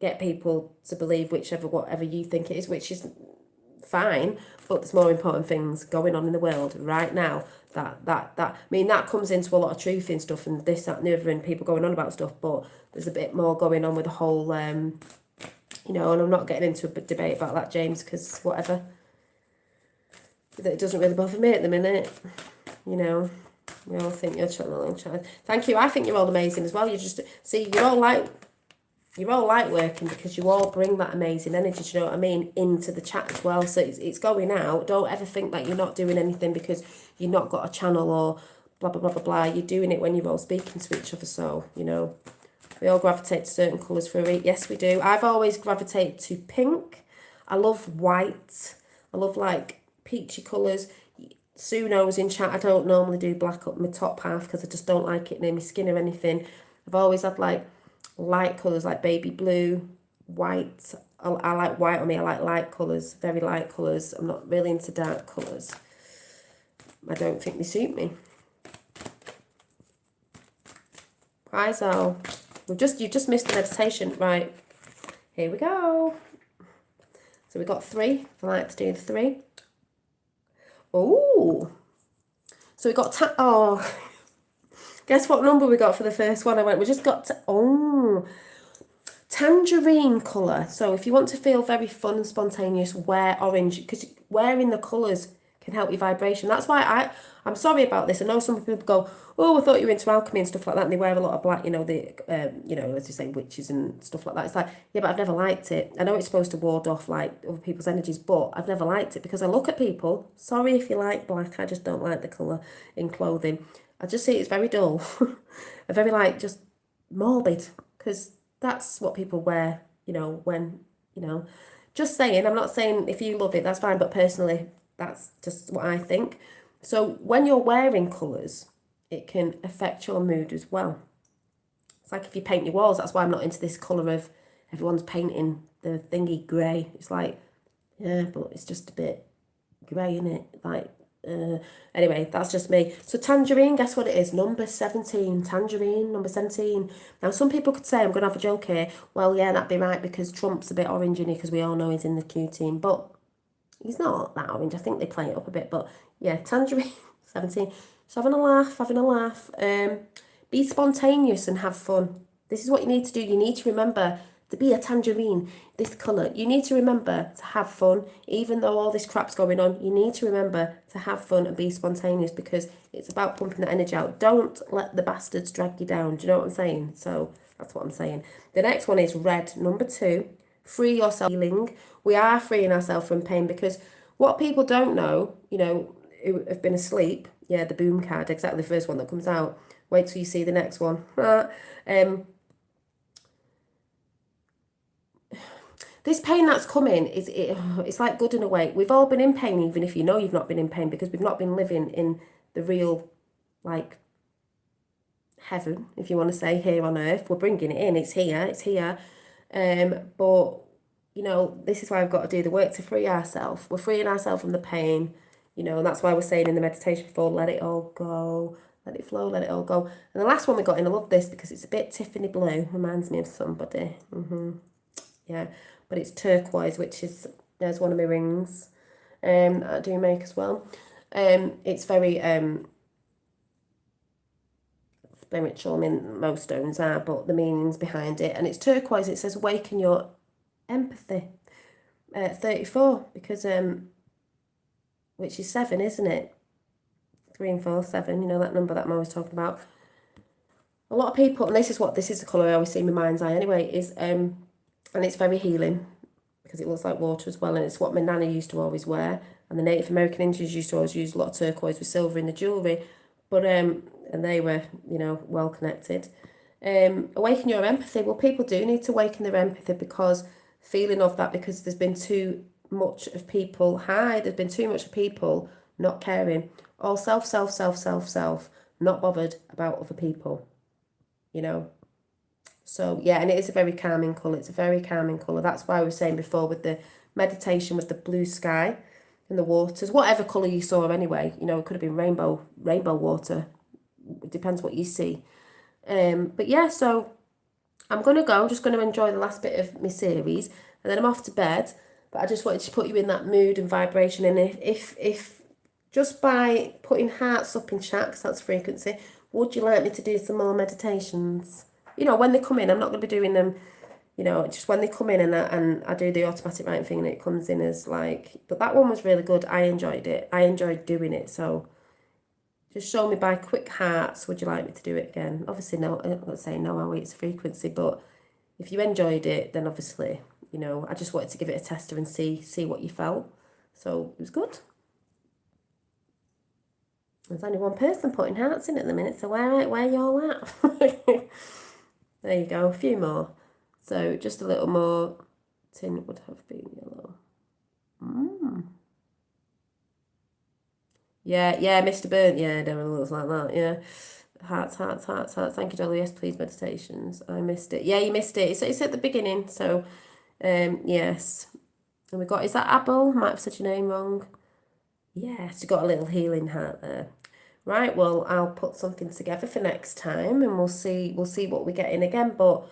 get people to believe whatever you think it is, which is fine, but there's more important things going on in the world right now that comes into a lot of truth in stuff, and this, that, and the other, and people going on about stuff, but there's a bit more going on with the whole and I'm not getting into a debate about that, James, because whatever, it doesn't really bother me at the minute. We all think you're channeling. Thank you. I think you're all amazing as well. You're all light working, because you all bring that amazing energy, do you know what I mean, into the chat as well. So it's going out. Don't ever think that you're not doing anything because you've not got a channel or blah, blah, blah, blah, blah. You're doing it when you're all speaking to each other. So, we all gravitate to certain colours for a reason. Yes, we do. I've always gravitated to pink. I love white. I love, like, peachy colours. Sue knows in chat I don't normally do black up my top half because I just don't like it near my skin or anything. I've always had, like, light colours like baby blue, white. I like white on me. I like light colours, very light colours. I'm not really into dark colours. I don't think they suit me. Hi, Zal. You just missed the meditation. Right, here we go. So we got 3. I like to do the 3. Oh, so we got guess what number we got for the first one? We just got tangerine colour. So if you want to feel very fun and spontaneous, wear orange, because wearing the colours can help your vibration. That's why I'm sorry about this. I know some people go, oh, I thought you were into alchemy and stuff like that, and they wear a lot of black, as you say, witches and stuff like that. It's like, yeah, but I've never liked it. I know it's supposed to ward off, like, other people's energies, but I've never liked it, because I look at people, sorry if you like black, I just don't like the colour in clothing. I just see it's very dull. Very, like, just morbid, because that's what people wear, when, just saying. I'm not saying if you love it, that's fine, but personally, that's just what I think. So when you're wearing colours, it can affect your mood as well. It's like if you paint your walls, that's why I'm not into this colour of everyone's painting the thingy grey. It's like, yeah, but it's just a bit grey, isn't it? Like, Anyway, that's just me. So tangerine, guess what it is? Number 17. Tangerine, number 17. Now, some people could say, I'm going to have a joke here. Well, yeah, that'd be right because Trump's a bit orange in it because we all know he's in the Q team. But he's not that orange. I think they play it up a bit. But yeah, tangerine, 17. So having a laugh, having a laugh. Be spontaneous and have fun. This is what you need to do. You need to remember to be a tangerine, this colour. You need to remember to have fun. Even though all this crap's going on, you need to remember to have fun and be spontaneous because it's about pumping the energy out. Don't let the bastards drag you down. Do you know what I'm saying? So that's what I'm saying. The next one is red, number 2. Free yourself. Healing. We are freeing ourselves from pain because what people don't know, you know, who have been asleep, yeah, the boom card, exactly the first one that comes out. Wait till you see the next one. This pain that's coming, it's like good in a way. We've all been in pain, even if you know you've not been in pain, because we've not been living in the real, like, heaven, if you want to say, here on earth. We're bringing it in. It's here. It's here. But, you know, this is why we've got to do the work to free ourselves. We're freeing ourselves from the pain, you know, and that's why we're saying in the meditation before, let it all go. Let it flow, let it all go. And the last one we got in, I love this because it's a bit Tiffany blue. Reminds me of somebody. Yeah. But it's turquoise, which is, there's one of my rings I do make as well. It's very spiritual. I mean, most stones are, but the meanings behind it. And it's turquoise. It says, awaken your empathy. 34, because, which is 7, isn't it? 3 and 4, 7, you know, that number that I'm always talking about. A lot of people, and this is the colour I always see in my mind's eye anyway, is, and it's very healing because it looks like water as well, and it's what my nana used to always wear, and the Native American Indians used to always use a lot of turquoise with silver in the jewellery, but and they were, you know, well connected. Awaken your empathy. Well, people do need to awaken their empathy because feeling of that, because there's been too much of people, there's been too much of people not caring, all self, not bothered about other people, you know. So, yeah, and it is a very calming colour. It's a very calming colour. That's why I was saying before with the meditation, with the blue sky and the waters, whatever colour you saw anyway, you know, it could have been rainbow water. It depends what you see. But, yeah, so I'm going to go. I'm just going to enjoy the last bit of my series and then I'm off to bed. But I just wanted to put you in that mood and vibration. And if just by putting hearts up in chat, 'cause that's frequency, would you like me to do some more meditations? You know, when they come in, I'm not going to be doing them, you know, just when they come in and I do the automatic writing thing and it comes in as like, but that one was really good. I enjoyed it. I enjoyed doing it. So just show me by quick hearts, would you like me to do it again? Obviously, no, I'm not saying no, I'll wait, it's a frequency, but if you enjoyed it, then obviously, you know, I just wanted to give it a tester and see what you felt. So it was good. There's only one person putting hearts in at the minute, so where you all at? There you go, a few more. So just a little more. Tin would have been yellow. Yeah, Mr. Burnt. Yeah, Darren looks like that. Yeah. Hearts. Thank you, Dolly. Yes, please, meditations. I missed it. Yeah, you missed it. It's at the beginning. So, yes. And we got, is that Abel? Might have said your name wrong. Yes, you got a little healing heart there. Right, well, I'll put something together for next time and we'll see what we get in again. But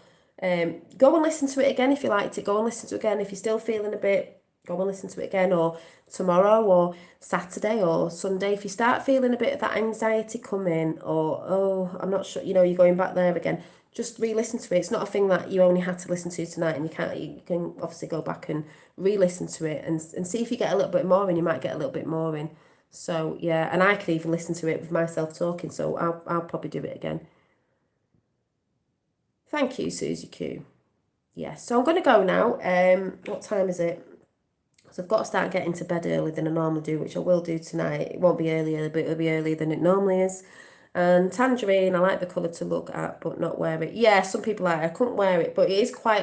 go and listen to it again if you liked it. Go and listen to it again. If you're still feeling a bit, go and listen to it again, or tomorrow or Saturday or Sunday. If you start feeling a bit of that anxiety coming, or, oh, I'm not sure, you know, you're going back there again, just re-listen to it. It's not a thing that you only had to listen to tonight, and you can obviously go back and re-listen to it and see if you get a little bit more in. You might get a little bit more in. So, yeah, and I could even listen to it with myself talking, so I'll probably do it again. Thank you, Susie Q. Yes, so I'm going to go now. What time is it? So I've got to start getting to bed earlier than I normally do, which I will do tonight. It won't be earlier, but it'll be earlier than it normally is. And tangerine, I like the colour to look at, but not wear it. Yeah, some people like it. I couldn't wear it, but it is quite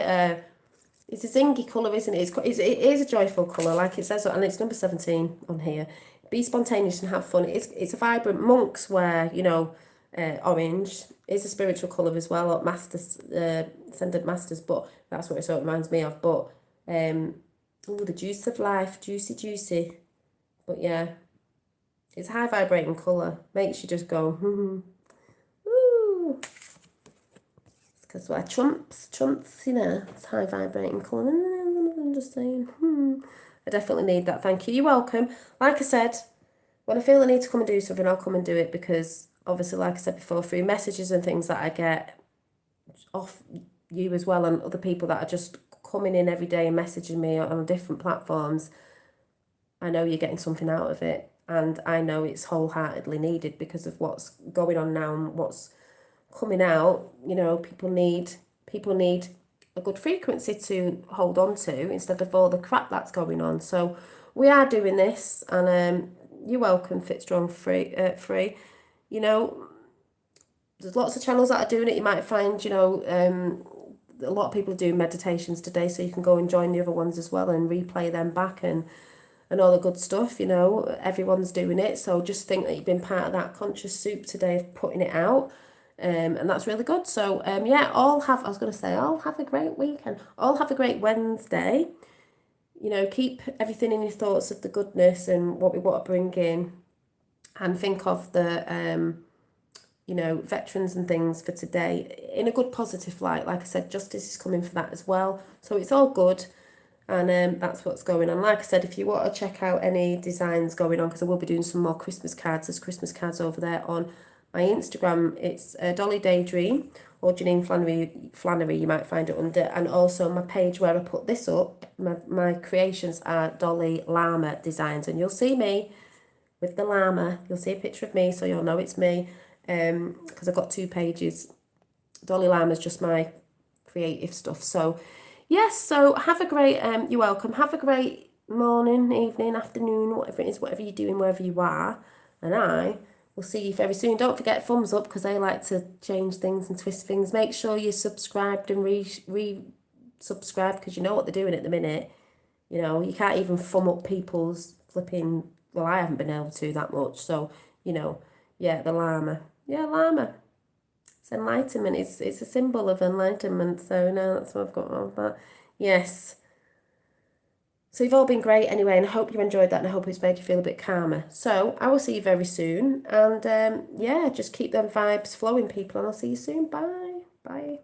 it's a zingy colour, isn't it? It is a joyful colour, like it says, and it's number 17 on here. Be spontaneous and have fun. It's a vibrant. Monks wear, you know, orange. It's a spiritual colour as well, or masters, ascended masters, but that's what it sort of reminds me of. But, the juice of life, juicy. But yeah, It's high vibrating colour. Makes you just go, woo. It's because we're trumps, you know. It's high vibrating colour. I'm just saying, I definitely need that. Thank you. You're welcome. Like I said, when I feel I need to come and do something, I'll come and do it, because obviously, like I said before, through messages and things that I get off you as well, and other people that are just coming in every day and messaging me on different platforms, I know you're getting something out of it, and I know it's wholeheartedly needed because of what's going on now and what's coming out. You know, people need a good frequency to hold on to instead of all the crap that's going on. So we are doing this, and you're welcome, Fitstrong free. You know, there's lots of channels that are doing it. You might find, you know, a lot of people do meditations today, so you can go and join the other ones as well and replay them back and all the good stuff. You know, everyone's doing it, so just think that you've been part of that conscious soup today of putting it out, and that's really good. So yeah, all have a great weekend, all have a great Wednesday. You know, keep everything in your thoughts of the goodness and what we want to bring in, and think of the you know, veterans and things for today in a good positive light. Like I said, justice is coming for that as well. So it's all good. And that's what's going on. Like I said, if you want to check out any designs going on, because I will be doing some more Christmas cards. There's Christmas cards over there on my Instagram. It's Dolly Daydream or Janine Flannery, you might find it under. And also my page where I put this up, my creations are Dolly Llama Designs. And you'll see me with the llama. You'll see a picture of me, so you'll know it's me. Because I've got 2 pages. Dolly Llama's just my creative stuff. So yes, so have a great you're welcome, have a great morning, evening, afternoon, whatever it is, whatever you're doing, wherever you are, and I will see you very soon. Don't forget thumbs up, because they like to change things and twist things. Make sure you're subscribed and re-subscribe, because you know what they're doing at the minute. You know, you can't even thumb up people's flipping, well, I haven't been able to that much. So, you know, yeah, the llama. Yeah, llama. It's enlightenment. It's a symbol of enlightenment. So now that's what I've got all that. Yes. So you've all been great anyway, and I hope you enjoyed that, and I hope it's made you feel a bit calmer. So I will see you very soon. And yeah, just keep them vibes flowing, people, and I'll see you soon. Bye. Bye.